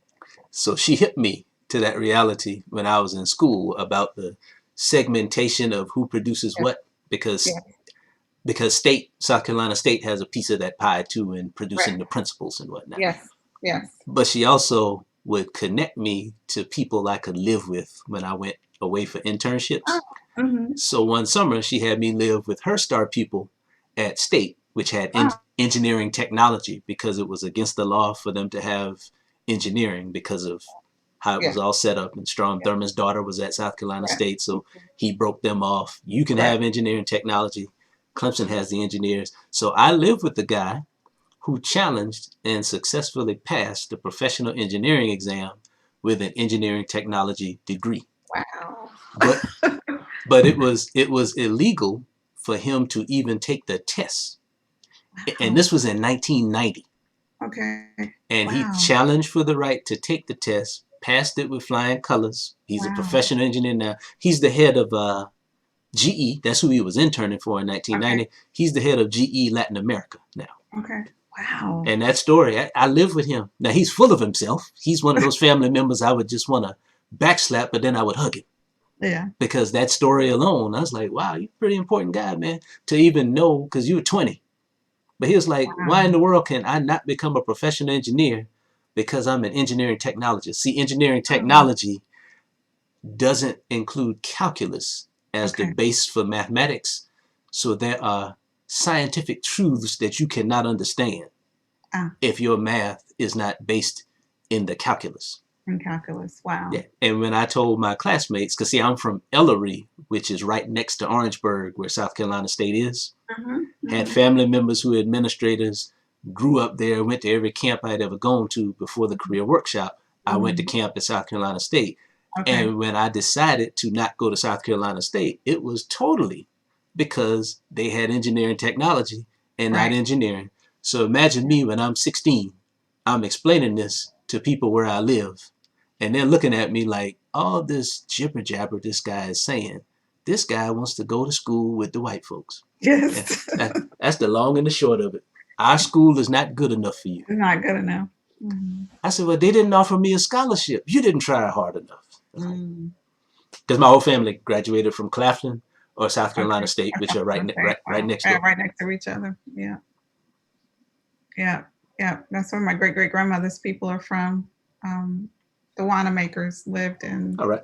So she hit me to that reality when I was in school about the segmentation of who produces Yes. what, because Yes. South Carolina State has a piece of that pie too in Right. producing the principals and whatnot. Yes. Yes. But she also would connect me to people I could live with when I went away for Oh. internships. Hmm. So one summer she had me live with her star people at State, which had Wow. engineering technology because it was against the law for them to have engineering because of how it was Yeah. all set up. And Strom Yeah. Thurmond's daughter was at South Carolina Right. State, so he broke them off. You can Right. have engineering technology. Clemson has the engineers. So I lived with the guy who challenged and successfully passed the professional engineering exam with an engineering technology degree. Wow. But it was illegal for him to even take the test. And Wow. this was in 1990. Okay. And he Wow. challenged for the right to take the test, passed it with flying colors. He's a Wow. professional engineer now. He's the head of GE. That's who he was interning for in Okay. 1990. He's the head of GE Latin America now. Okay. Wow. And that story, I live with him. Now he's full of himself. He's one of those family members I would just want to backslap, but then I would hug him Yeah. because that story alone, I was like, wow, you're a pretty important guy, man, to even know because you were 20. But he was like, why in Wow. the world can I not become a professional engineer because I'm an engineering technologist? See, engineering Oh, technology doesn't include calculus as the okay. base for mathematics. So there are scientific truths that you cannot understand Ah, if your math is not based in the calculus. in calculus. Wow. Yeah. And when I told my classmates, because see, I'm from Ellery, which is right next to Orangeburg, where South Carolina State is, Mhm. had Mhm. family members who were administrators, grew up there, went to every camp I'd ever gone to before the career workshop. I went to Mhm. camp at South Carolina State. Okay. And when I decided to not go to South Carolina State, it was totally because they had engineering technology and not Right. engineering. So imagine me when I'm 16, I'm explaining this to people where I live, and they're looking at me like, all this jibber jabber this guy is saying, this guy wants to go to school with the white folks. Yeah, Yes. that's the long and the short of it. Our school is not good enough for you. Not good enough. Mhm. I said, well, they didn't offer me a scholarship. You didn't try hard enough. Mm. Because my whole family graduated from Claflin or South Carolina Okay. State, I which thought are I was gonna say, right wow. next Yeah, door. right next to each other. Yeah. Yeah. Yeah. That's where my great great grandmother's people are from. Um, the Wanamakers lived All right,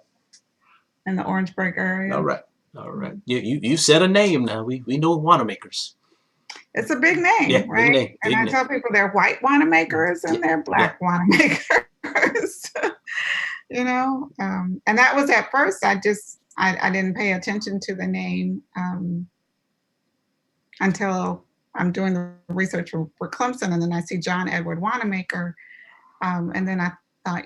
in the Orangeburg all area. right, all right. Mhm. You said a name now. We know Wanamakers. It's a big Yeah, name, big right? name, And big I name. tell people they're white Wanamakers Yeah, and they're yeah. black Wanamakers. And that was at first. I didn't pay attention to the name until I'm doing the research for Clemson, and then I see John Edward Wanamaker, and then I thought,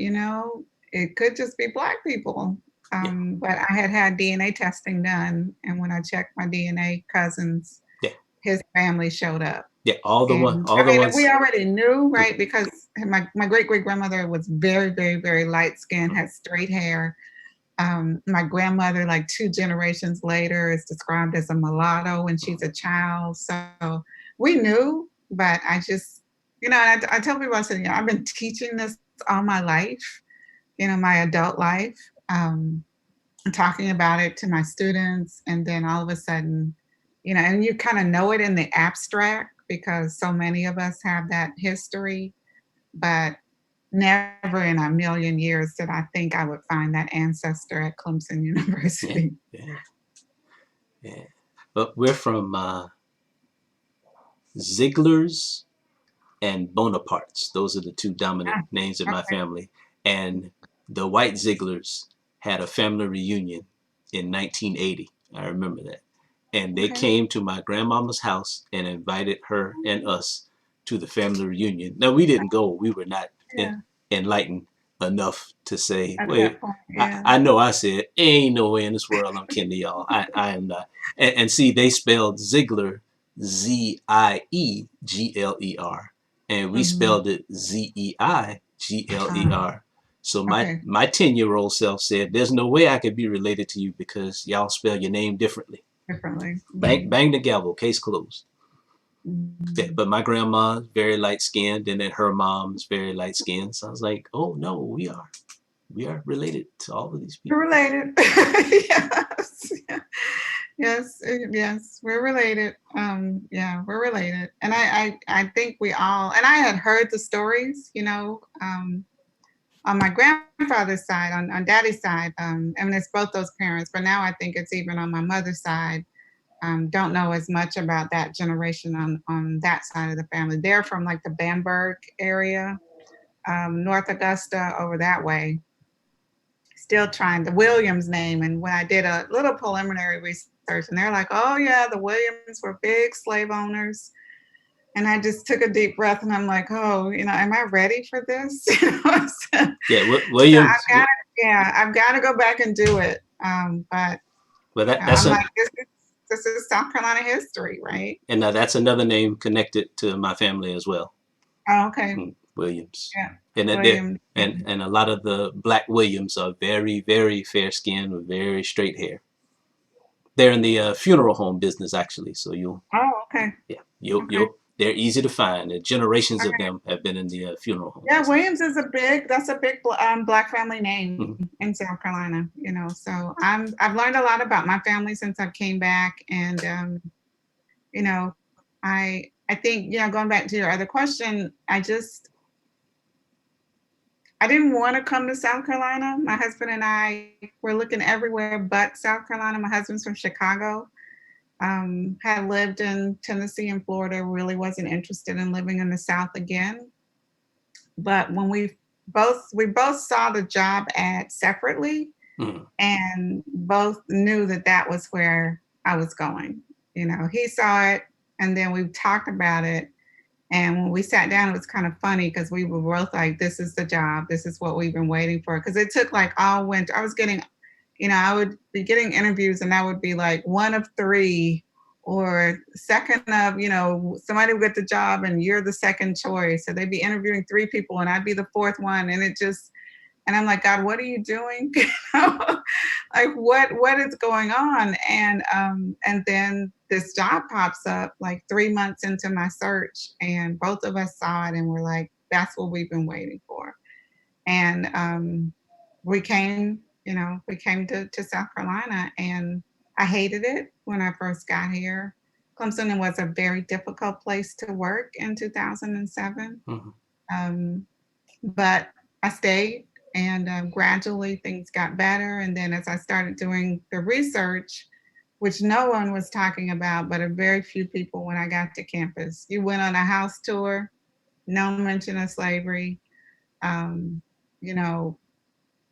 it could just be black people. Yeah. But I had had DNA testing done, and when I checked my DNA cousins, Yeah. his family showed up. Yeah. And All I the mean, we ones. already knew, Mhm, right? Because my great great grandmother was very, very, very light skinned, mhm. had straight hair. My grandmother, like 2 generations later, is described as a mulatto when she's a child. So we knew, but I just, I tell people, I said, I've been teaching this all my life, my adult life, and talking about it to my students. And then all of a sudden, and you kind of know it in the abstract because so many of us have that history, but never in a million years did I think I would find that ancestor at Clemson Yeah. University. Yeah. Yeah. But we're from Ziegler's and Bonaparte's. Those are the two dominant Ah, names in my okay, family. And the White Zieglers had a family reunion in 1980. I remember that. And they okay. came to my grandmama's house and invited her and us to the family reunion. Now, we didn't go. We were not Yeah, enlightened enough to say, at wait, that point, yeah. I know I said, ain't no way in this world I'm kin to y'all. I am not. And see, they spelled Ziegler Ziegler, and we Mhm. spelled it Zeigler. So Okay, my 10-year-old self said, "There's no way I could be related to you because y'all spell your name differently." differently. Bang bang the gavel, case closed. Yeah, Mhm. but my grandma's very light skinned, and then her mom's very light skinned. So I was like, "Oh no, we are related to all of these We're people." related. Yes, yeah. Yes, yes, we're related. Yeah, we're related. And I think we all, and I had heard the stories, on my grandfather's side, on daddy's side, and it's both those parents, but now I think it's even on my mother's side. Don't know as much about that generation on that side of the family. They're from like the Bamberg area, North Augusta, over that way. Still trying the Williams name. And when I did a little preliminary research, and they're like, "Oh yeah, the Williams were big slave owners." And I just took a deep breath, and I'm like, "Oh, am I ready for this?" So, Yeah, so I've Williams. got to, yeah, I've got to go back and do it. But Well, that's I'm a like, this is South Carolina history, right? and that's another name connected to my family as well. Oh, okay. Williams, Yeah. and that they William. and a lot of the black Williams are very very fair skinned with very straight hair. They're in the funeral home business actually, so Oh, okay. Okay. you'll they're easy to find. And generations All of right. them have been in the funeral home Yeah, business. Williams is that's a big black family name Mhm. in South Carolina, so I've learned a lot about my family since I came back. And you know, I think, going back to your other question, I didn't want to come to South Carolina. My husband and I were looking everywhere but South Carolina. My husband's from Chicago. Had lived in Tennessee and Florida, really wasn't interested in living in the South again. But when we both saw the job ad separately, Mhm. and both knew that that was where I was going. He saw it, and then we talked about it. And when we sat down, it was kind of funny because we were both like, "This is the job. This is what we've been waiting for." Because it took like all winter. I would be getting interviews, and I would be like one of three, or second of, somebody would get the job and you're the second choice. So they'd be interviewing three people, and I'd be the fourth one. And I'm like, "God, what are you doing?" Like, what is going on? And then this job pops up like 3 months into my search, and both of us saw it, and we're like, "That's what we've been waiting for." And we came to South Carolina, and I hated it when I first got here. Clemson was a very difficult place to work in 2007. Mhm. Um, but I stayed, and gradually things got better. And then as I started doing the research, which no one was talking about, but a very few people when I got to campus, you went on a house tour, no mention of slavery. Um, you know,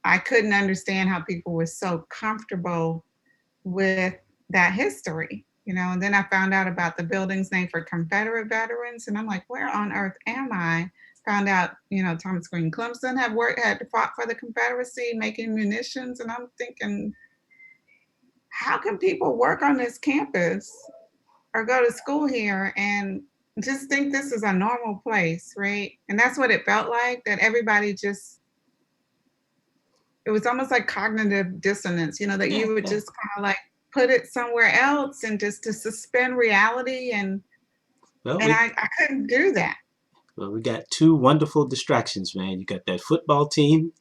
I couldn't understand how people were so comfortable with that history. And then I found out about the building's name for Confederate veterans, and I'm like, where on earth am I? Found out, Thomas Green Clemson had fought for the Confederacy, making munitions, and I'm thinking, how can people work on this campus or go to school here and just think this is a normal place, right? And that's what it felt like, that everybody just, it was almost like cognitive dissonance, that Yeah, you would yeah. just kind of like put it somewhere else and just to suspend reality. And Well, I couldn't do that. we got two wonderful distractions, man. You got that football team,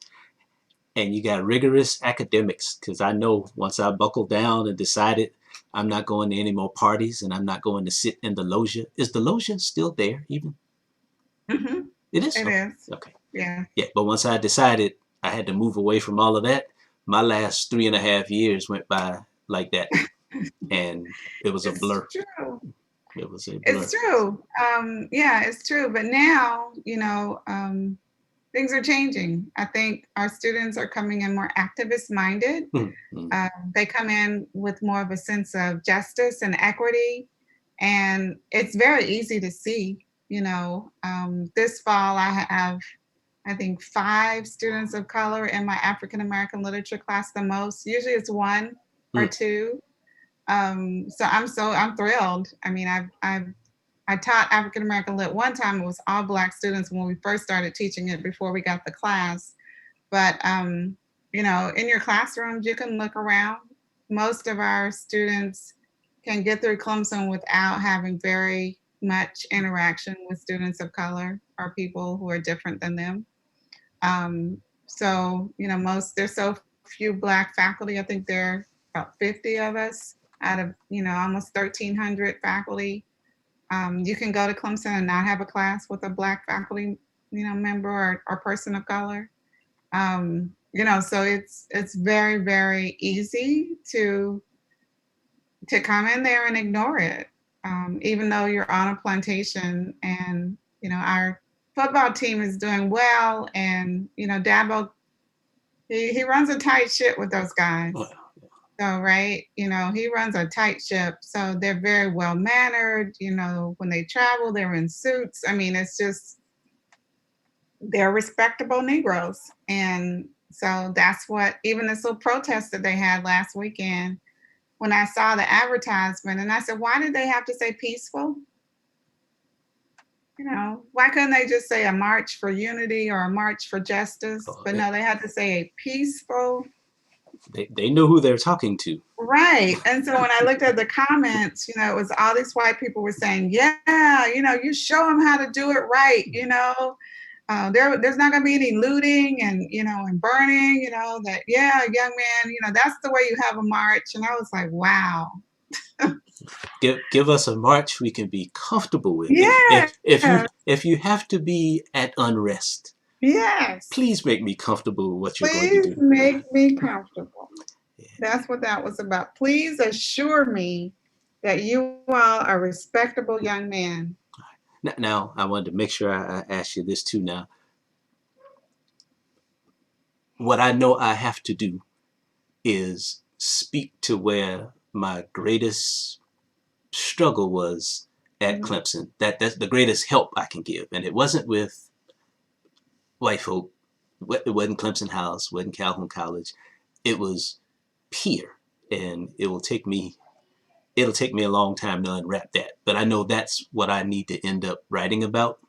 and you got rigorous academics. Because I know once I buckled down and decided I'm not going to any more parties, and I'm not going to sit in the logia. Is the logia still there? Even Hmm. it is. It Okay. is. Okay. Yeah. Yeah. But once I decided I had to move away from all of that, my last 3.5 years went by like that, and it was a It's blur. true. It was a It's blur. true. Yeah, it's true. But now, things are changing. I think our students are coming in more activist minded. Mm-hmm. They come in with more of a sense of justice and equity. And it's very easy to see. This fall, I have, I think, 5 students of color in my African American literature class, the most. Usually it's 1 or 2. I'm thrilled. I mean, I taught African American Lit one time. It was all Black students when we first started teaching it before we got the class. But in your classrooms, you can look around. Most of our students can get through Clemson without having very much interaction with students of color or people who are different than them. There's so few Black faculty. I think there are about 50 of us out of, almost 1,300 faculty. You can go to Clemson and not have a class with a Black faculty, member or person of color. So it's very, very easy to come in there and ignore it, even though you're on a plantation. And our football team is doing well, and Dabo, he runs a tight ship with those guys. Well, So, right, he runs a tight ship. So they're very well mannered. When they travel, they're in suits. I mean, it's just, they're respectable Negroes. And so that's what, even this little protest that they had last weekend, when I saw the advertisement, and I said, why did they have to say peaceful? Why couldn't they just say a march for unity or a march for justice? oh, But no, they had to say a peaceful. they know who they're talking to. Right. And so when I looked at the comments, it was all these white people were saying, yeah, you show them how to do it right. There's not going to be any looting and burning, that, yeah, young man, that's the way you have a march. And I was like, wow. Give us a march we can be comfortable with. Yeah. If you have to be at unrest, Yes. please make me comfortable with what you're going to Please do. make me comfortable. Yeah. That's what that was about. Please assure me that you all are respectable young men. Now, I wanted to make sure I ask you this too. Now, what I know I have to do is speak to where my greatest struggle was at Mhm. Clemson. That's the greatest help I can give, and it wasn't with white folk. It wasn't Clemson House, wasn't Calhoun College. It was peer, and it'll take me a long time to unwrap that. But I know that's what I need to end up writing about.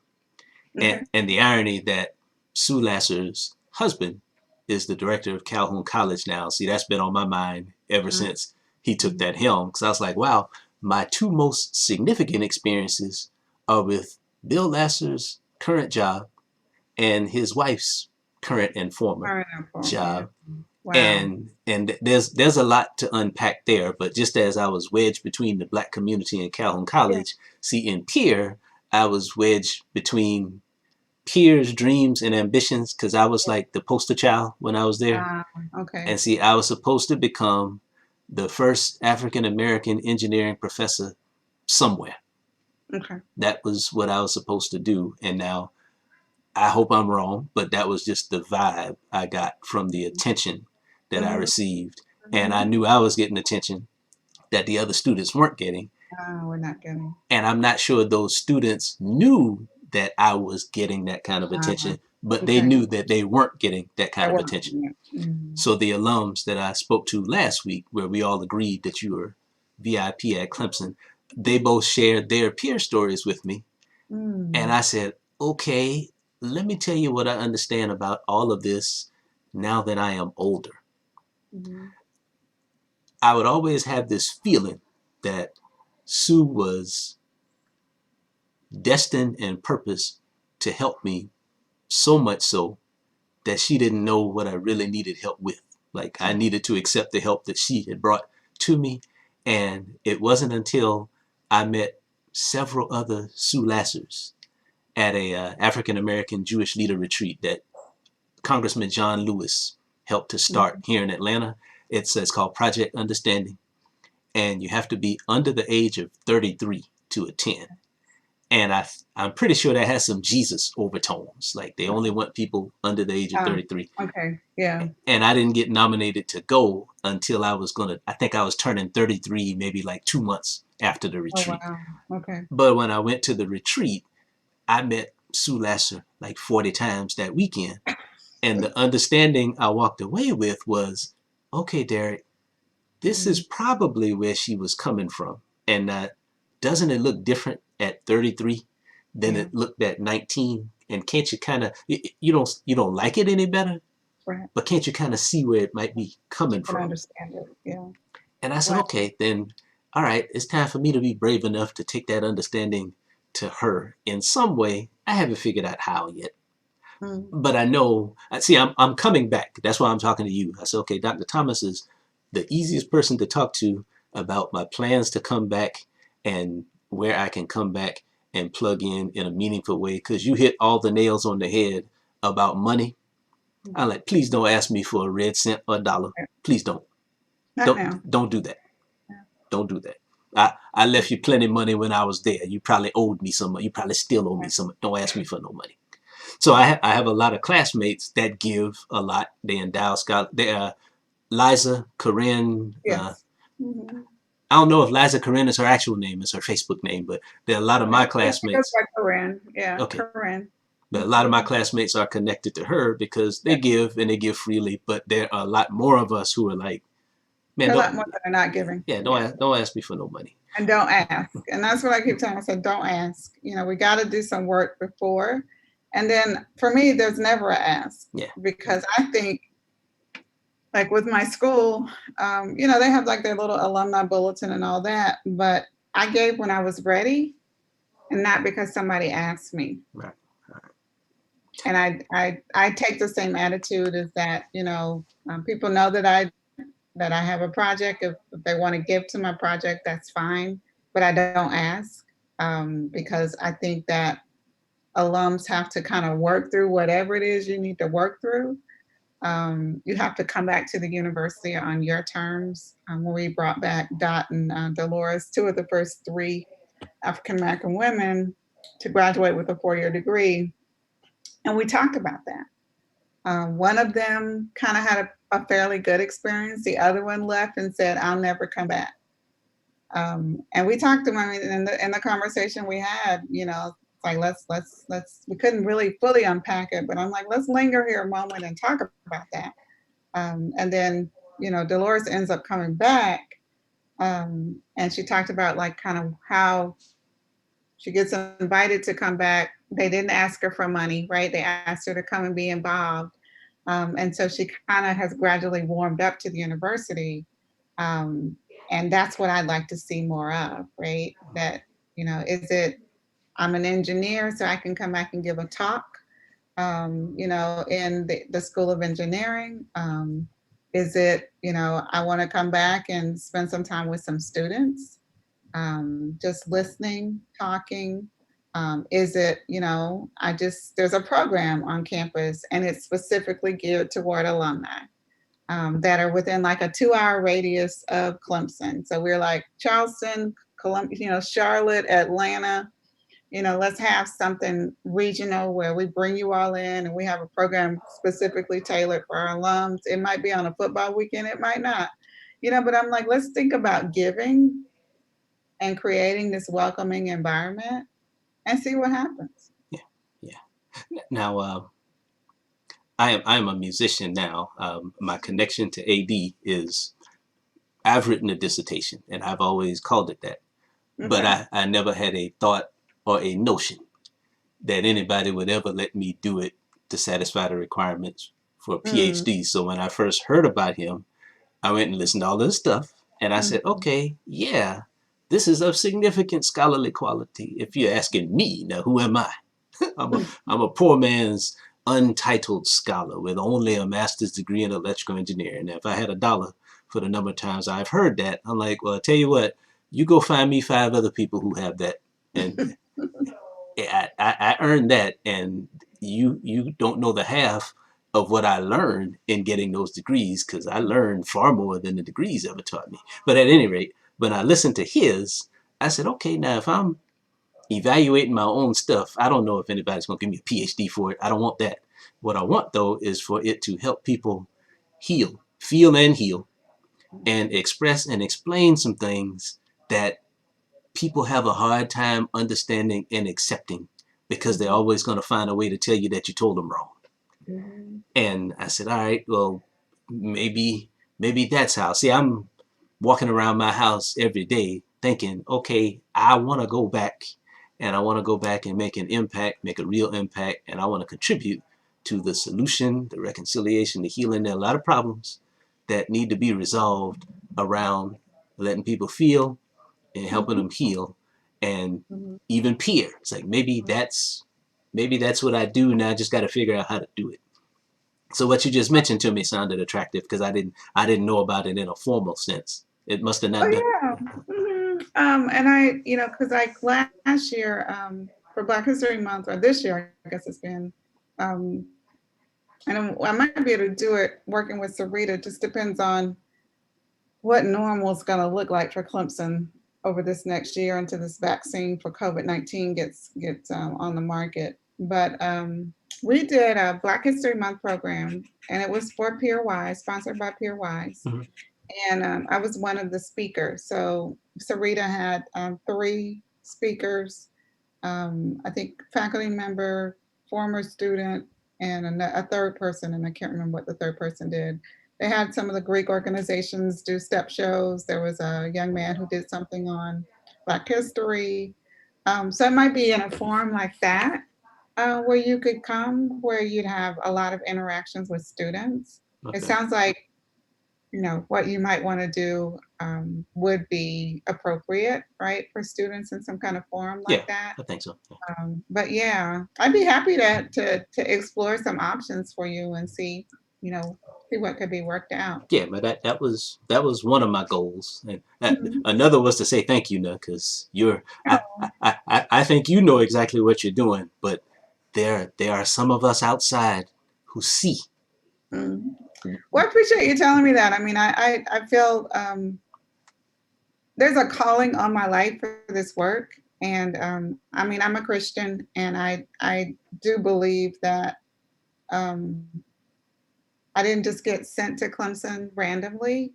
Okay. And the irony that Sue Lasser's husband is the director of Calhoun College now. See, that's been on my mind ever since he took that helm. Because I was like, wow, my two most significant experiences are with Bill Lasser's current job and his wife's current and former job. Wow. And there's a lot to unpack there. But just as I was wedged between the Black community and Calhoun College, see, in peer, I was wedged between peers' dreams and ambitions, because I was like the poster child when I was there. Okay. And see, I was supposed to become the first African American engineering professor somewhere. Okay. That was what I was supposed to do. And now I hope I'm wrong, but that was just the vibe I got from the attention that I received. And I knew I was getting attention that the other students weren't getting. We're not getting. And I'm not sure those students knew that I was getting that kind of Uh, attention, but they okay. knew that they weren't getting that kind That of works. attention. Yeah. Mhm. So the alums that I spoke to last week, where we all agreed that you were VIP at Clemson, they both shared their peer stories with me. And Mm. I said, okay, let me tell you what I understand about all of this now that I am older. Mhm. I would always have this feeling that Sue was destined and purposed to help me, so much so that she didn't know what I really needed help with. Like I needed to accept the help that she had brought to me. And it wasn't until I met several other Sioux Lassers at a African American Jewish leader retreat that Congressman John Lewis helped to start Mhm. here in Atlanta. It's called Project Understanding, and you have to be under the age of 33 to attend. And I'm pretty sure that has some Jesus overtones. Like they only want people under the age of Ah, 33. okay. Yeah. And I didn't get nominated to go until I think I was turning 33, maybe like 2 months after the Oh, retreat. wow. Okay. But when I went to the retreat, I met Sue Lasser like 40 times that weekend. And the understanding I walked away with was, okay, Derrick, this is Mm. probably where she was coming from. And doesn't it look different at 33 than Yeah. it looked at 19? And can't you kind of, you don't like it any better, Right. but can't you kind of see where it might be You coming can from? understand it. Yeah. And I said, Right. okay, then, all right, it's time for me to be brave enough to take that understanding to her in some way. I haven't figured out how yet, Mm. but I know. I see. I'm coming back. That's why I'm talking to you. I said, okay, Dr. Thomas is the easiest person to talk to about my plans to come back and where I can come back and plug in a meaningful way. Because you hit all the nails on the head about money. I'm Mhm. like, please don't ask me for a red cent or a dollar. Yeah. Please don't. Not Don't now. don't do that. Yeah. Don't do that. I left you plenty of money when I was there. You probably owed me some. You probably still owe me Right. some. Don't ask me for no money. So I have a lot of classmates that give a lot. They endow scholar. They Liza Corinne. Yes. Mhm. I don't know if Liza Corinne is her actual name, is her Facebook name, but there are a lot of Okay. my Yeah, she goes classmates. by Corinne. Yeah, Okay, Corinne. but a lot of my Mhm. classmates are connected to her because they Yeah. give and they give freely. But there are a lot more of us who are like, man, There are a lot don't more that are not giving. yeah, Yeah. don't ask me for no money. And don't ask. And that's what I keep telling myself, don't ask. We got to do some work before. And then for me, there's never a ask Yeah, because I think, like with my school, they have like their little alumni bulletin and all that. But I gave when I was ready and not because somebody asked me. right. And I take the same attitude as that, people know that I have a project. If they want to give to my project, that's fine. But I don't ask because I think that alums have to kind of work through whatever it is you need to work through. You have to come back to the university on your terms. When we brought back Dot and Dolores, two of the first three African American women to graduate with a 4-year degree, and we talked about that. One of them kind of had a fairly good experience. The other one left and said, "I'll never come back." And we talked to him. I mean, in the conversation we had, it's like let's. We couldn't really fully unpack it, but I'm like, let's linger here a moment and talk about that. And then Dolores ends up coming back, and she talked about like kind of how she gets invited to come back. They didn't ask her for money, right? They asked her to come and be involved. And so she kind of has gradually warmed up to the university. Um, and that's what I'd like to see more of, right? That, is it, I'm an engineer, so I can come back and give a talk, in the School of Engineering. Is it, I want to come back and spend some time with some students, just listening, talking. Is it, there's a program on campus and it's specifically geared toward alumni that are within like a 2-hour radius of Clemson. So we're like Charleston, Columbia, Charlotte, Atlanta. Let's have something regional where we bring you all in and we have a program specifically tailored for our alums. It might be on a football weekend, it might not, but I'm like, let's think about giving and creating this welcoming environment and see what happens. Now, I am a musician now. My connection to AD is I've written a dissertation, and I've always called it that. But Okay. I never had a thought or a notion that anybody would ever let me do it to satisfy the requirements for a Mm, PhD. So when I first heard about him, I went and listened to all this stuff, and I said, mhm, okay, yeah, this is of significant scholarly quality. If you're asking me, now who am I? I'm a poor man's untitled scholar with only a master's degree in electrical engineering. Now, if I had a dollar for the number of times I've heard that, I'm like, well, I tell you what, you go find me 5 other people who have that, and I earned that, and you don't know the half of what I learned in getting those degrees, because I learned far more than the degrees ever taught me. But at any rate, when I listened to his, I said, okay, now if I'm evaluating my own stuff, I don't know if anybody's going to give me a PhD for it. I don't want that. What I want, though, is for it to help people heal, feel and heal, and express and explain some things that people have a hard time understanding and accepting because they're mhm, always going to find a way to tell you that you told them wrong. mhm, And I said, all right, well, maybe that's how. See, I'm walking around my house every day thinking, okay, I want to go back, and I want to go back and make an impact, make a real impact, and I want to contribute to the solution, the reconciliation, the healing. There are a lot of problems that need to be resolved around letting people feel and helping mhm, them heal, and mhm. even peer. It's like maybe that's what I do now. I just got to figure out how to do it. So what you just mentioned to me sounded attractive because I didn't know about it in a formal sense. It must have Oh not been. yeah. And I, because like last year, for Black History Month, or this year, I guess it's been, um, and I might be able to do it working with Sarita. Just depends on what normal is going to look like for Clemson over this next year until this vaccine for COVID-19 gets on the market. But we did a Black History Month program, and it was for PeerWise, sponsored by PeerWise, Mhm. and I was one of the speakers. So Sarita had three speakers, I think faculty member, former student, and a third person, and I can't remember what the third person did. They had some of the Greek organizations do step shows. There was a young man who did something on Black history. So it might be in a forum like that, where you could come, where you'd have a lot of interactions with students. It Okay. sounds like what you might want to do would be appropriate, right, for students in some kind of forum like Yeah, that. I think so. Yeah. But yeah, I'd be happy to explore some options for you and see what could be worked out. Yeah, but that was one of my goals, and Mhm. another was to say thank you, now, because I think you know exactly what you're doing, but there are some of us outside who see. Mhm. Well, I appreciate you telling me that. I mean, I feel there's a calling on my life for this work, and I mean, I'm a Christian, and I do believe that um, I didn't just get sent to Clemson randomly.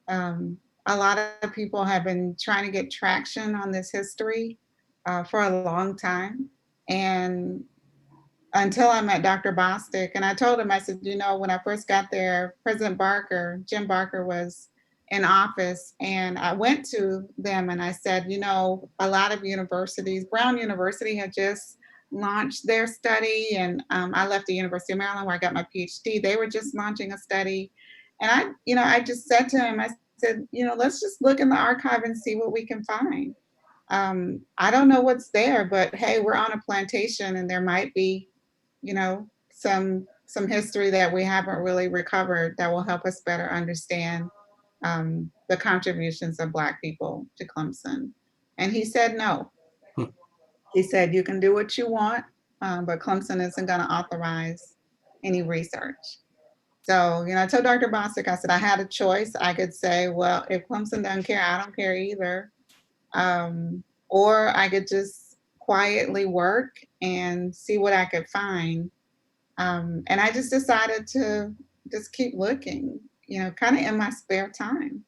Um, a lot of people have been trying to get traction on this history for a long time. And until I met Dr. Bostic, and I told him, I said, when I first got there, President Barker, Jim Barker, was in office. And I went to them and I said, a lot of universities, Brown University had just launched their study. And I left the University of Maryland where I got my PhD. They were just launching a study. And I just said to him, I said, let's just look in the archive and see what we can find. I don't know what's there, but hey, we're on a plantation and there might be some history that we haven't really recovered that will help us better understand the contributions of Black people to Clemson. And he said no. Hmm. He said you can do what you want, but Clemson isn't going to authorize any research. So, I told Dr. Bostic, I said I had a choice. I could say, well, if Clemson doesn't care, I don't care either. Or I could just quietly work and see what I could find. And I just decided to just keep looking, kind of in my spare time.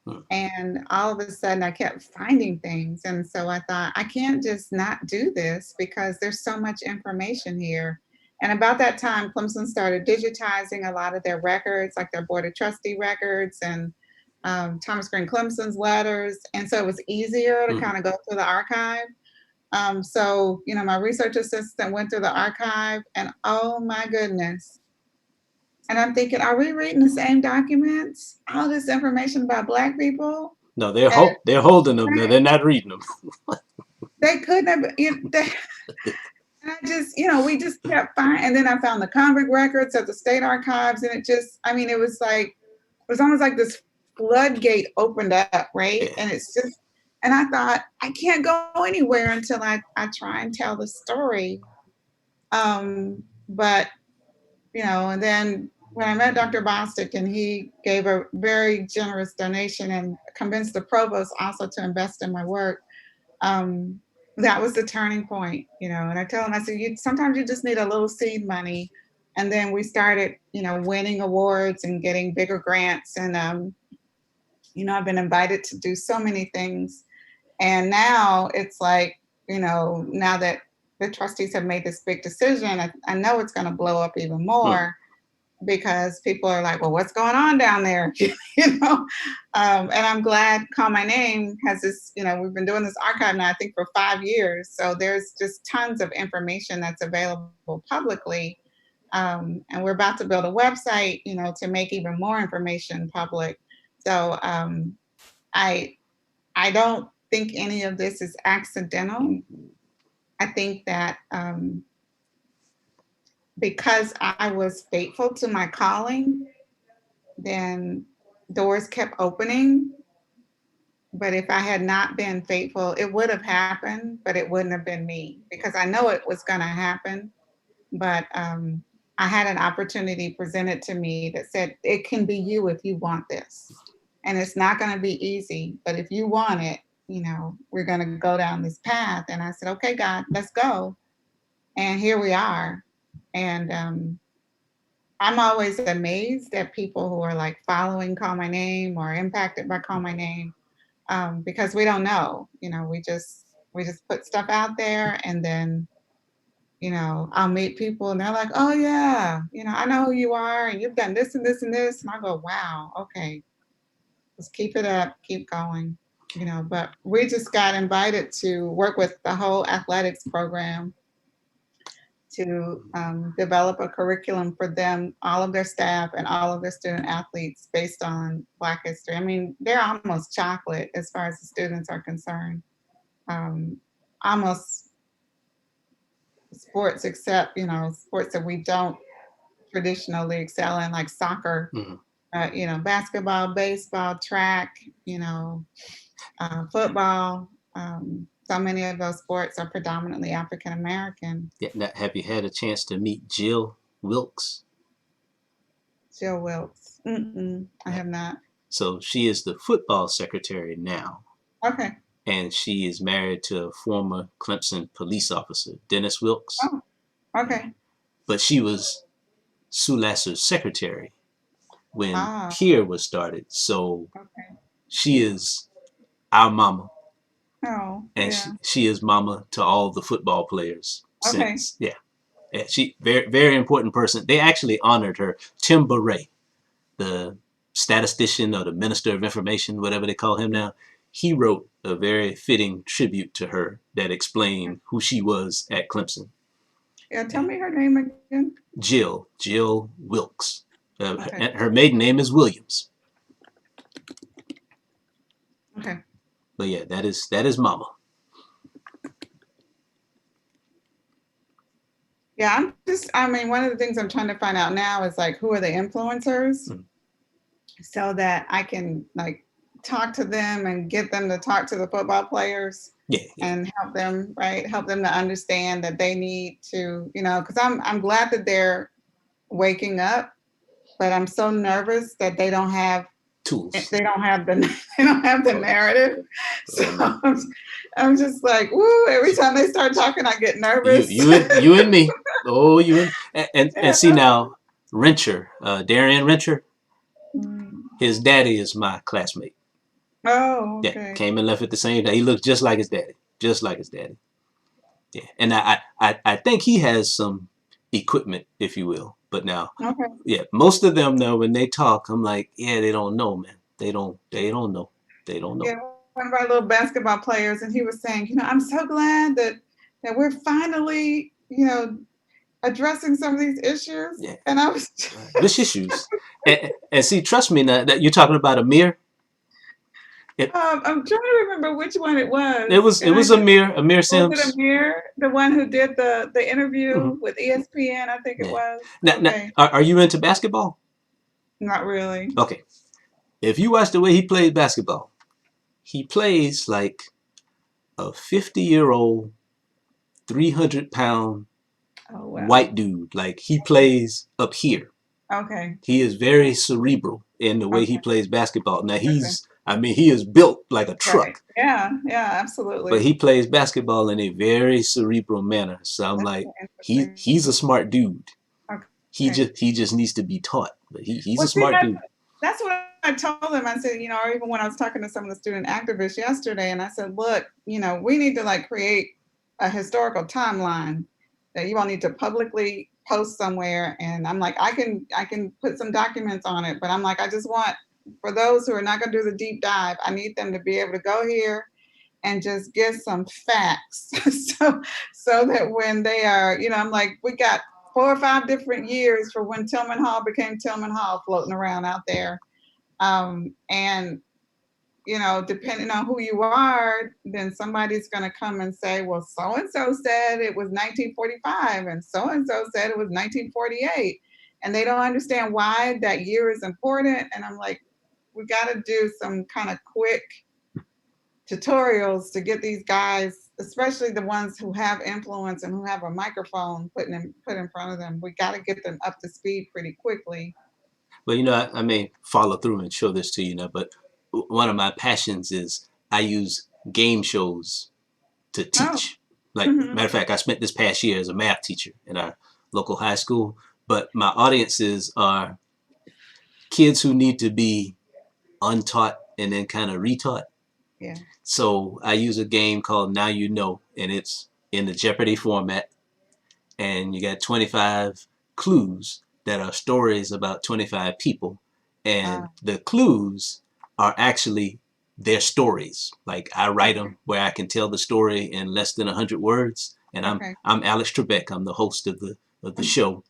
Hmm. And all of a sudden, I kept finding things. And so I thought, I can't just not do this because there's so much information here. And about that time, Clemson started digitizing a lot of their records, like their board of trustee records and Thomas Green Clemson's letters. And so it was easier to Mm. kind of go through the archive. So, my research assistant went through the archive and oh my goodness. And I'm thinking, are we reading the same documents? All this information about Black people? No, And they're holding them. No, they're not reading them. they couldn't have, and I just, we just kept finding, and then I found the convict records at the state archives, and it was like, it was almost like this floodgate opened up, right? Yeah. And it's just, and I thought, I can't go anywhere until I try and tell the story. But, and then when I met Dr. Bostic and he gave a very generous donation and convinced the provost also to invest in my work, um, that was the turning point, and I told him, I said, sometimes you just need a little seed money. And then we started, winning awards and getting bigger grants. And, I've been invited to do so many things. And now it's like, now that the trustees have made this big decision, I know it's going to blow up even Mm. more because people are like, well, what's going on down there? And I'm glad Call My Name has this, we've been doing this archive now, I think for 5 years. So there's just tons of information that's available publicly. And we're about to build a website, to make even more information public. So I don't think any of this is accidental. I think that because I was faithful to my calling, then doors kept opening. But if I had not been faithful, it would have happened, but it wouldn't have been me because I know it was going to happen. But I had an opportunity presented to me that said, it can be you if you want this. And it's not going to be easy, but if you want it, we're going to go down this path. And I said, okay, God, let's go. And here we are. And I'm always amazed at people who are like following Call My Name or impacted by Call My Name, because we don't know. We just put stuff out there, and then I'll meet people and they're like, oh yeah, I know who you are, and you've done this and this and this, and I go, wow, okay, let's keep it up, keep going. But we just got invited to work with the whole athletics program to develop a curriculum for them, all of their staff and all of their student athletes based on Black history. I mean, they're almost chocolate as far as the students are concerned. Almost sports, except, sports that we don't traditionally excel in, like soccer, basketball, baseball, track, football. So many of those sports are predominantly African American. Yeah. Now, have you had a chance to meet Jill Wilkes? Jill Wilkes. I have not. So she is the football secretary now. Okay. And she is married to a former Clemson police officer, Dennis Wilkes. Oh, okay. But she was Sue Lasser's secretary when Ah, Peer was started. So okay. she is our mama. Oh, And yeah. she is mama to all the football players Okay. since. Yeah. She very, very important person. They actually honored her. Tim Beret, the statistician or the minister of information, whatever they call him now, he wrote a very fitting tribute to her that explained who she was at Clemson. Yeah, tell me her name again. Jill Wilkes. Okay. Her maiden name is Williams. Okay. But yeah, that is mama. Yeah, one of the things I'm trying to find out now is like, who are the influencers, so that I can like talk to them and get them to talk to the football players. Yeah. And help them to understand that they need to, because I'm glad that they're waking up, but I'm so nervous that they don't have tools. They don't have the narrative. So I'm just like, woo, every time they start talking, I get nervous. You and me. Oh, you and see now, Rencher, Darian Rencher, his daddy is my classmate. Oh, okay. Yeah, came and left at the same time. He looked just like his daddy. Yeah, and I think he has some equipment, if you will. But now, Okay. yeah, most of them though, when they talk, I'm like, yeah, they don't know, man. They don't know. They don't know. Yeah, one of our little basketball players, and he was saying, I'm so glad that we're finally, addressing some of these issues. Yeah, And I was which issues? And see, trust me now that you're talking about Amir. It I'm trying to remember which one it it was, was it and I was just Amir was it Sims. Amir, the one who did the Hmm. interview with ESPN, I think it Yeah. was. Now, Okay, are you into basketball? not really. Okay. If you watch the way he plays basketball, he plays like a 50-year-old, 300-pound Oh wow. white dude. Like he plays up here. Okay, He is very cerebral in the way he okay, plays basketball. Now okay. I mean, he is built like a Right. truck, Yeah, yeah, but absolutely. he plays basketball in a very cerebral manner. So I'm That's like, so interesting. he's a smart dude. Okay. He just needs to be taught. But he's a Well, see, smart dude. that's what I told them. I said, or even when I was talking to some of the student activists yesterday, and I said, look, we need to like create a historical timeline that you all need to publicly post somewhere. And I'm like, I can put some documents on it, but I'm like, I just want for those who are not going to do the deep dive, I need them to be able to go here and just get some facts, so that when they are, I'm like, we got 4 or 5 different years for when Tillman Hall became Tillman Hall floating around out there. And depending on who you are, then somebody's going to come and say, well, so and so said it was 1945, and so said it was 1948, and they don't understand why that year is important. And I'm like, we got to do some kind of quick tutorials to get these guys, especially the ones who have influence and who have a microphone put in front of them. We got to get them up to speed pretty quickly. But I may follow through and show this to you now. But one of my passions is I use game shows to Oh, teach. Like, hmm, matter of fact, I spent this past year as a math teacher in our local high school. But my audiences are kids who need to be untaught and then kind of retaught. yeah. So I use a game called Now You Know, and it's in the Jeopardy format. And you got 25 clues that are stories about 25 people. Uh, And the clues are actually their stories. Like I write okay, them where I can tell the story in less than 100 words. And okay, I'm Alex Trebek. I'm the host of the show.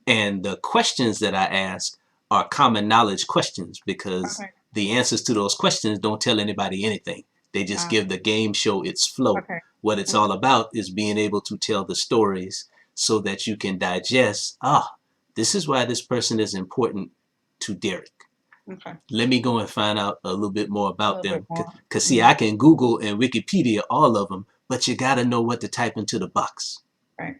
And the questions that I ask are common knowledge questions because okay, the answers to those questions don't tell anybody anything. They just uh, give the game show its flow. okay, What it's okay, all about is being able to tell the stories so that you can digest, this is why this person is important to Derrick. okay. Let me go and find out a little bit more A about little bit them. more. Because, see, Mhm. I can Google and Wikipedia all of them, but you got to know what to type into the box. Right.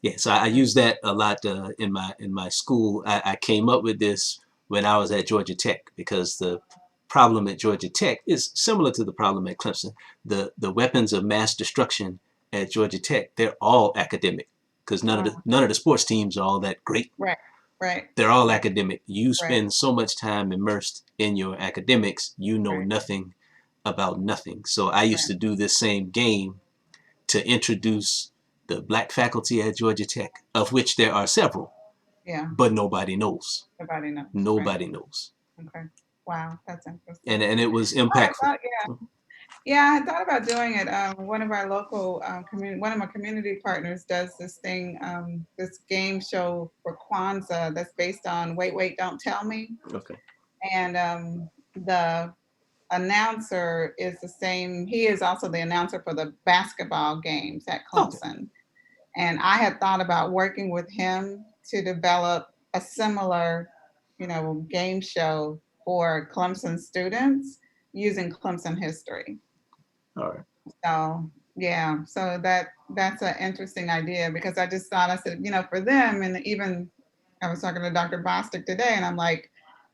Yeah, so I use that a lot in my school. I came up with this when I was at Georgia Tech because the problem at Georgia Tech is similar to the problem at Clemson. The weapons of mass destruction at Georgia Tech, they're all academic because Uh, none of the sports teams are all that great. right. Right. They're all Right. academic. You Right. spend so much time immersed in your academics, you know Right. nothing about nothing. So I used Right. to do this same game to introduce the black faculty at Georgia Tech, of which there are several, Yeah. but nobody knows. Nobody knows. Right. Nobody knows. Okay. Wow. That's And interesting. and it was I impactful. thought, yeah, I thought about doing it. One of our local one of my community partners does this thing, this game show for Kwanzaa that's based on Wait, Wait, Don't Tell Me. Okay. And the announcer is the same. He is also the announcer for the basketball games at Okay. Clemson. And I had thought about working with him to develop a similar, game show for Clemson students using Clemson history. All right. So yeah, so that's an interesting idea because I just thought I said, for them, and even I was talking to Dr. Bostic today, and I'm like,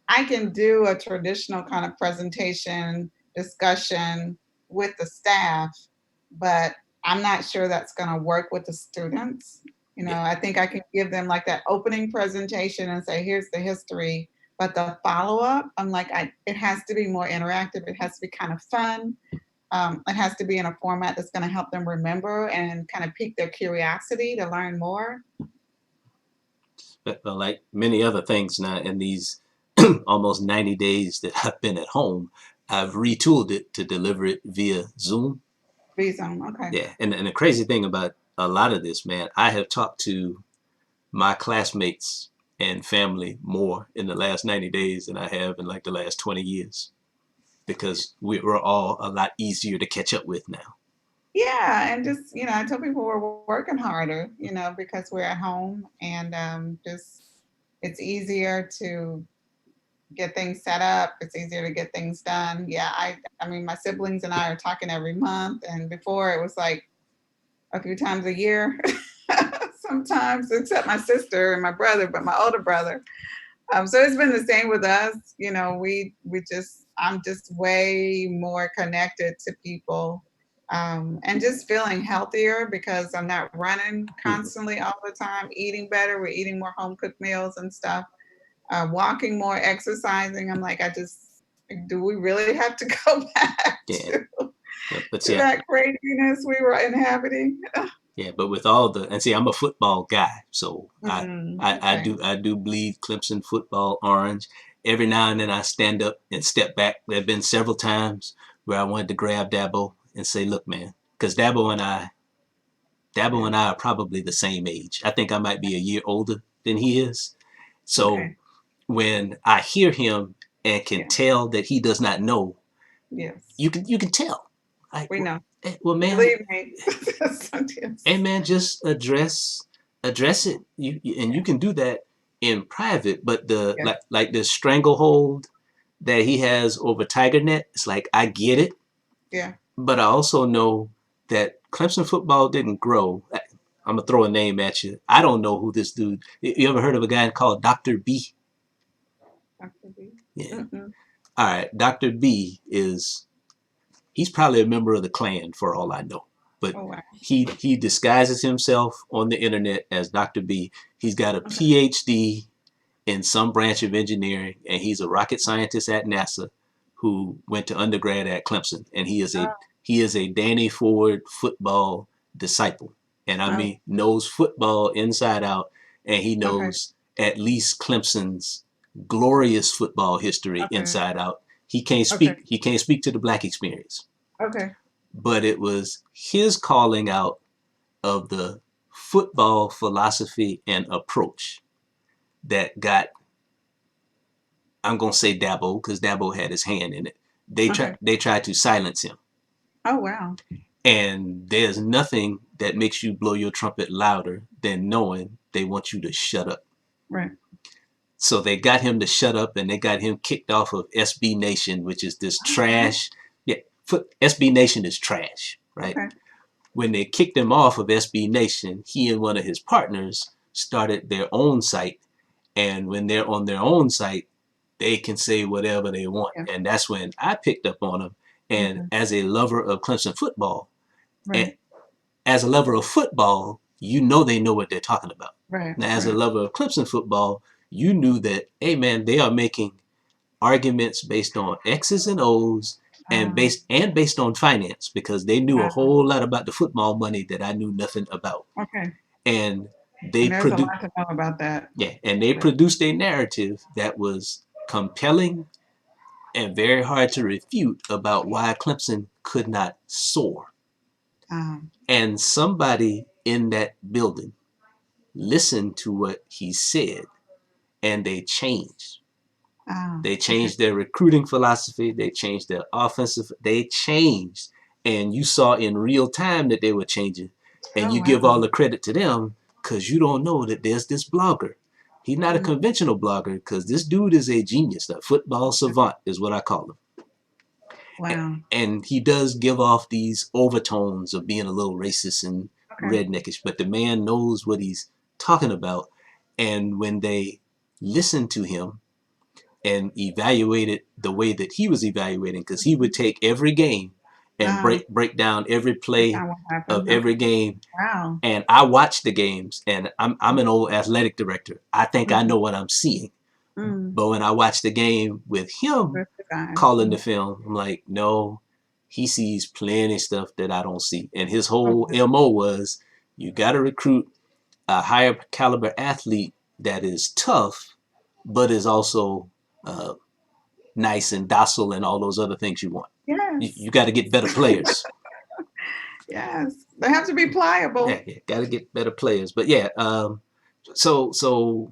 I can do a traditional kind of presentation discussion with the staff, but I'm not sure that's going to work with the students. Yeah. I think I can give them like that opening presentation and say, here's the history, but the follow up, I'm like, it has to be more interactive. It has to be kind of fun. It has to be in a format that's going to help them remember and kind of pique their curiosity to learn more. But like many other things now in these almost 90 days that I've been at home, I've retooled it to deliver it via Zoom. Rezone. Okay. Yeah. And the crazy thing about a lot of this, man, I have talked to my classmates and family more in the last 90 days than I have in like the last 20 years because we're all a lot easier to catch up with now. Yeah, and just I tell people we're working harder, because we're at home, and just it's easier to get things set up. It's easier to get things done. Yeah, I mean, my siblings and I are talking every month, and before it was like a few times a year, sometimes, except my sister and my brother, but my older brother. So it's been the same with us. We just I'm just way more connected to people, and just feeling healthier because I'm not running Mhm. constantly all the time. Eating better. We're eating more home cooked meals and stuff. Walking more, exercising. I'm like, do we really have to go back Yeah. to, But to see, that craziness we were inhabiting? yeah, but with all the and see, I'm a football guy, so Okay. I do bleed Clemson football orange. Every now and then I stand up and step back. There have been several times where I wanted to grab Dabo and say, "Look, man," because Dabo Yeah. and I are probably the same age. I think I might be a year older than he is. So Okay. when I hear him and can Yeah. tell that he does not know, Yes. you can tell. Like, We well, know. man, Believe me. and Yes. man, just address it. And you Yeah. can do that in private. But the Yeah. like the stranglehold that he has over Tiger Net, it's like I get it, Yeah. but I also know that Clemson football didn't grow. I'm gonna throw a name at you. I don't know who this dude. You ever heard of a guy called Dr. B? Dr. B. Yeah. Mm-mm. All right. Dr. B is he's probably a member of the Klan for all I know. But Oh, wow. he disguises himself on the internet as Dr. B. He's got a Okay. PhD in some branch of engineering, and he's a rocket scientist at NASA who went to undergrad at Clemson, and Oh, he is a Danny Ford football disciple, and I oh, mean knows football inside out, and he okay. knows at least Clemson's glorious football history Okay. inside out. Okay. He can't speak to the black experience, Okay. but it was his calling out of the football philosophy and approach that got, I'm gonna say Dabo because Dabo had his hand in it. Okay. They tried to silence him, Oh, wow. and there's nothing that makes you blow your trumpet louder than knowing they want you to shut up. Right. So they got him to shut up, and they got him kicked off of SB Nation, which is this Oh, wow. trash. Yeah, SB Nation is trash, right? Okay. When they kicked him off of SB Nation, he and one of his partners started their own site. And when they're on their own site, they can say whatever they want. Yeah. And that's when I picked up on them. And Okay. as a lover of Clemson football, and Right. as a lover of football, you know they know what they're talking about. Right. Now, as a Right. lover of Clemson football, you knew that, hey man, they are making arguments based on X's and O's Um, based on finance because they knew a uh, whole lot about the football money that I knew nothing about. okay. And they And there's a produced lot to know about that. yeah, and they But, produced a narrative that was compelling and very hard to refute about why Clemson could not soar. um, And somebody in that building listened to what he said and they changed. They okay. changed their recruiting philosophy. They changed their offensive. They changed. And you saw in real time that they were changing. And Oh, you give all wow. the credit to them because you don't know that there's this blogger. He's not a Mm, conventional blogger because this dude is a genius. A football okay. savant is what I call him. Wow. And he does give off these overtones of being a little racist and Okay. redneckish, but the man knows what he's talking about. And when they listen to him, and evaluated the way that he was evaluating because he would Mhm. take every game and Uh, break down every that's play not what of happened. Okay. every game. Wow. And I watch the games, and I'm an old athletic director. I think I Mm-hmm. know what I'm seeing, Mm. but when I watch the game with him With the guys. calling the Mhm. film, I'm like, no, he sees plenty of stuff that I don't see. And his whole Okay. mo was, you got to recruit a higher caliber athlete that is tough, but is also uh, nice and docile and all those other things you want. Yes. You got to get better players. Yes. They have to be Yeah, pliable. yeah, got to get better players. But yeah, so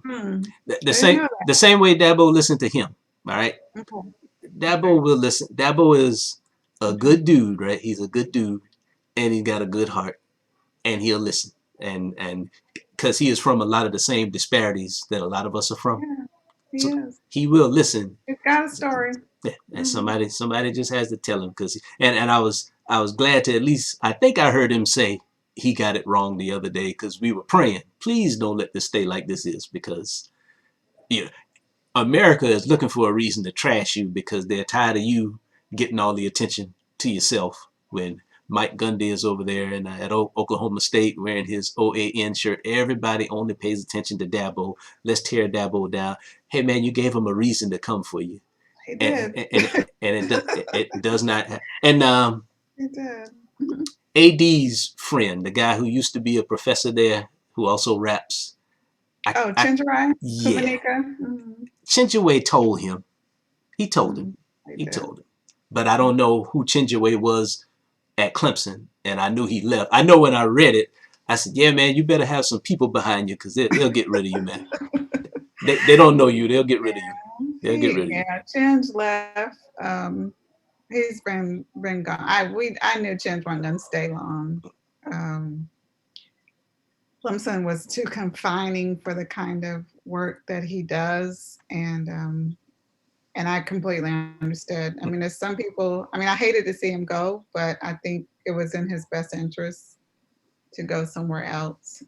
Hmm. the I didn't same know the same way Dabo listened to him. All right, that. Okay. Okay. Dabo will listen. Dabo is a Okay. good dude, right? He's a good dude, and he's got a good heart, and he'll listen. And because he is from a lot of the same disparities that a lot of us are from, Yeah. He so is. he will listen. He's got a story. Yeah, and Hmm. somebody just has to tell him because and I was glad to at least I think I heard him say he got it wrong the other day because we were praying. Please don't let this stay like this is because yeah, America is looking for a reason to trash you because they're tired of you getting all the attention to yourself. When Mike Gundy is over there and at Oklahoma State wearing his OAN shirt, everybody only pays attention to Dabo. Let's tear Dabo down. Hey man, you gave him a reason to come for you, He and did. and it does not. And He did. AD's friend, the guy who used to be a professor there, who also raps. Oh, I Chinjarai, yeah, Kumanika. Hmm. Chinchaway told him. He told him. Hmm. He He did. told him. But I don't know who Chinchaway was at Clemson, and I knew he left. I know when I read it, I said, "Yeah, man, you better have some people behind you because they'll get rid of you, man. They don't know you. They'll get rid of you. They'll get rid of you." Yeah, Chinj left. He's been gone. I knew Chinj wasn't gonna stay long. Um, Clemson was too confining for the kind of work that he does, and I completely understood. I mean, there's some people. I mean, I hated to see him go, but I think it was in his best interest to go somewhere else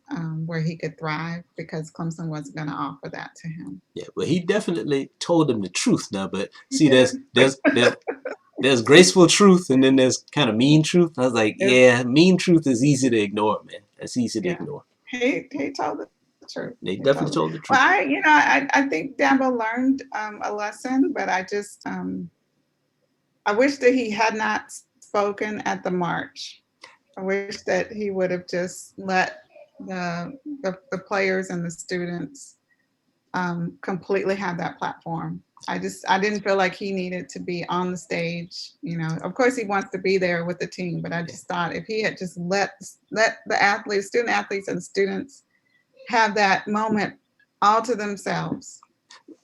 where he could thrive because Clemson wasn't going to offer that to him. Yeah, well, he definitely told him the truth now. But He see, did. there's graceful truth, and then there's kind of mean truth. I was like, It's, yeah, mean truth is easy to ignore, man. That's easy to yeah, ignore. he told the truth. They He definitely told. told the Well, truth. I think Dabo learned a lesson, but I wish that he had not spoken at the march. I wish that he would have just let the players and the students completely have that platform. I didn't feel like he needed to be on the stage. You know, of course he wants to be there with the team, but I Yeah. just thought if he had just let the athletes, student athletes, and students have that moment all to themselves.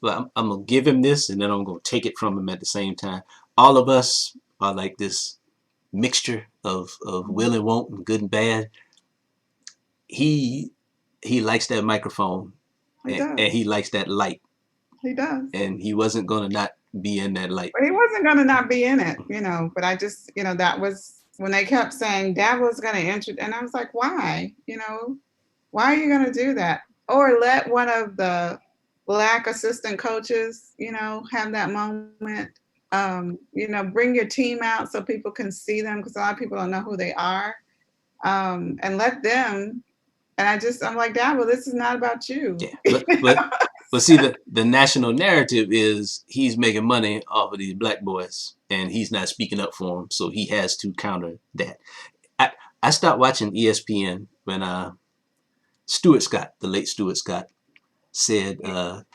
But I'm gonna give him this, and then I'm gonna take it from him at the same time. All of us are like this mixture of will and won't and good and bad. He he likes that microphone, He does. and he likes that light, He does. and he wasn't gonna not be in that light. But he wasn't going to not be in it, you know. But I just, that was when they kept saying Dad was going to enter, and I was like, why? Why are you going to do that? Or let one of the black assistant coaches, have that moment. Bring your team out so people can see them because a lot of people don't know who they are, and let them. And I'm like, Dad, well, this is not about you. Yeah, but see the national narrative is he's making money off of these black boys, and he's not speaking up for them, so he has to counter that. I I stopped watching ESPN when Stuart Scott, the late Stuart Scott, said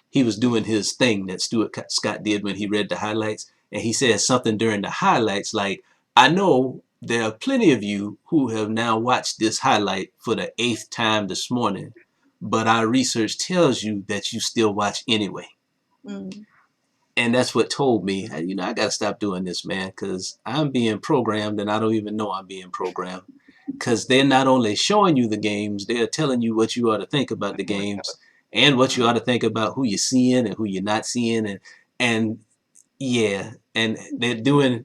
he was doing his thing that Stuart Scott did when he read the highlights, and he said something during the highlights like, "I know there are plenty of you who have now watched this highlight for the eighth time this morning, but our research tells you that you still watch anyway." Mm. And that's what told me, I got to stop doing this, man, because I'm being programmed and I don't even know I'm being programmed. Because they're not only showing you the games, they're telling you what you ought to think about the games and what you ought to think about who you're seeing and who you're not seeing. And yeah, and they're doing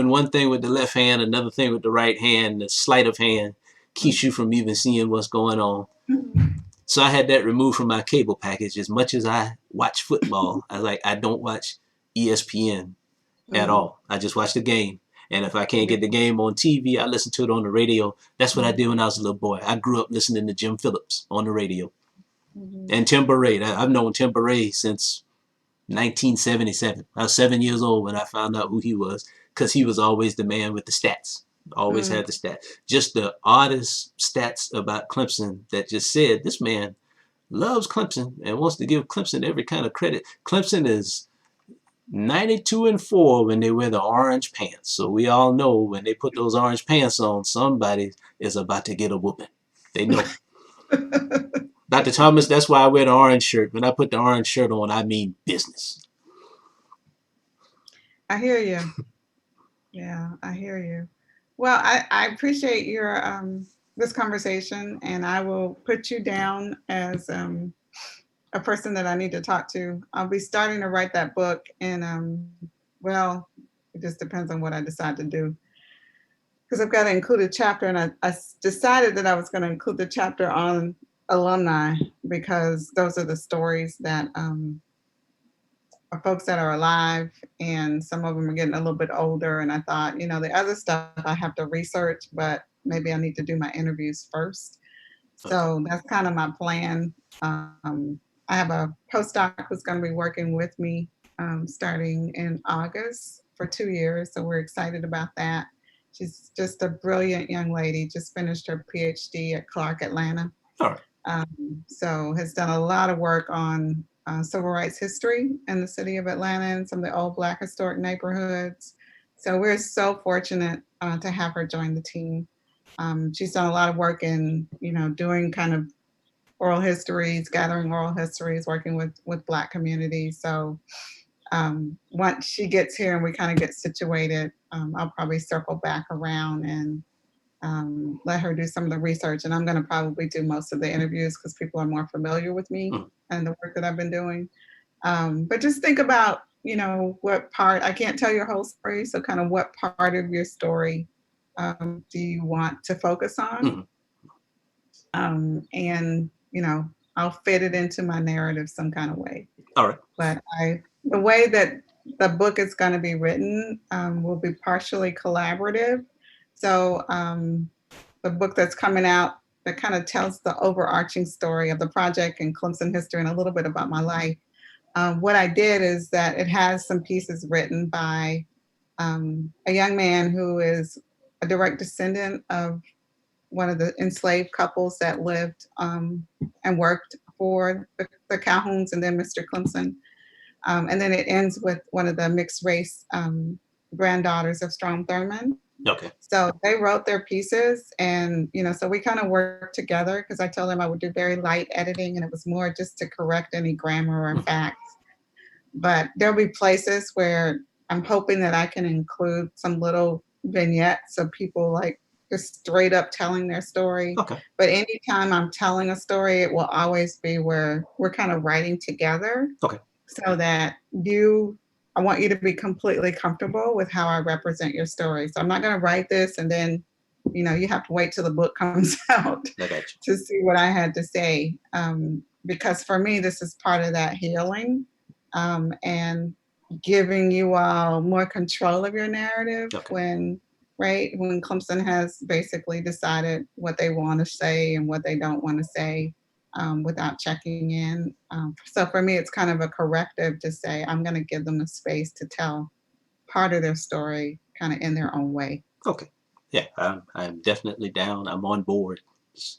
one thing with the left hand, another thing with the right hand. The sleight of hand keeps you from even seeing what's going on. Mm. So I had that removed from my cable package. As much as I watch football, I don't watch ESPN at Mm. all. I just watch the game. And if I can't get the game on TV, I listen to it on the radio. That's what I did when I was a little boy. I grew up listening to Jim Phillips on the radio. Mhm. And Tim Beret. I've known Tim Beret since 1977. I was 7 years old when I found out who he was because he was always the man with the stats. Always Mm. had the stats. Just the oddest stats about Clemson that just said this man loves Clemson and wants to give Clemson every kind of credit. Clemson is 92-4 when they wear the orange pants. So we all know when they put those orange pants on, somebody is about to get a whooping. They know. Dr. Thomas, that's why I wear the orange shirt. When I put the orange shirt on, I mean business. I hear you. Yeah, I hear you. Well, I appreciate your this conversation, and I will put you down as a person that I need to talk to. I'll be starting to write that book, and well, it just depends on what I decide to do. Because I've got to include a chapter, and I decided that I was going to include the chapter on alumni because those are the stories that are folks that are alive, and some of them are getting a little bit older. And I thought, the other stuff I have to research, but maybe I need to do my interviews first. Okay. So that's kind of my plan. I have a postdoc who's going to be working with me starting in August for 2 years. So we're excited about that. She's just a brilliant young lady, just finished her PhD at Clark Atlanta. All right. So has done a lot of work on civil rights history in the city of Atlanta and some of the old Black historic neighborhoods. So we're so fortunate to have her join the team. She's done a lot of work in, doing kind of oral histories, gathering oral histories, working with Black communities. So once she gets here and we kind of get situated, I'll probably circle back around and let her do some of the research. And I'm going to probably do most of the interviews because people are more familiar with me and the work that I've been doing. But just think about, what part, I can't tell your whole story. So kind of what part of your story do you want to focus on? And, I'll fit it into my narrative some kind of way. All right. But the way that the book is going to be written will be partially collaborative. So the book that's coming out that kind of tells the overarching story of the project and Clemson history and a little bit about my life. What I did is that it has some pieces written by a young man who is a direct descendant of one of the enslaved couples that lived and worked for the Calhouns and then Mr. Clemson. And then it ends with one of the mixed race granddaughters of Strom Thurmond. Okay. So they wrote their pieces and, so we kind of worked together because I told them I would do very light editing and it was more just to correct any grammar or facts. But there'll be places where I'm hoping that I can include some little vignettes of people like just straight up telling their story. Okay. But anytime I'm telling a story, it will always be where we're kind of writing together. Okay. So that I want you to be completely comfortable with how I represent your story. So I'm not going to write this and then, you have to wait till the book comes out to see what I had to say. Because for me, this is part of that healing and giving you all more control of your narrative when Clemson has basically decided what they want to say and what they don't want to say. Without checking in. So for me, it's kind of a corrective to say, I'm going to give them the space to tell part of their story kind of in their own way. Okay. Yeah, I'm definitely down. I'm on board.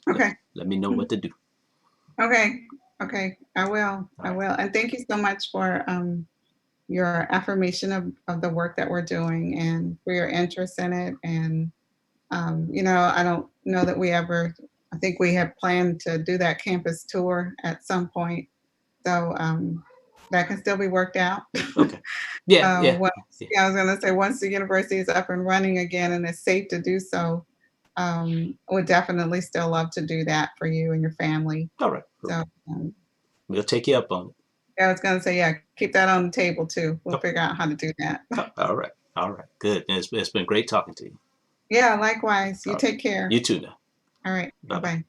Okay. Let me know what to do. Okay. I will. I will. And thank you so much for your affirmation of the work that we're doing and for your interest in it. And, I don't know that I think we have planned to do that campus tour at some point. So that can still be worked out. Okay. Yeah. I was going to say once the university is up and running again and it's safe to do so, I would definitely still love to do that for you and your family. All right. So we'll take you up on it. I was going to say, keep that on the table too. We'll figure out how to do that. All right. Good. It's been great talking to you. Yeah, likewise. You take care. You too now. All right. Bye-bye.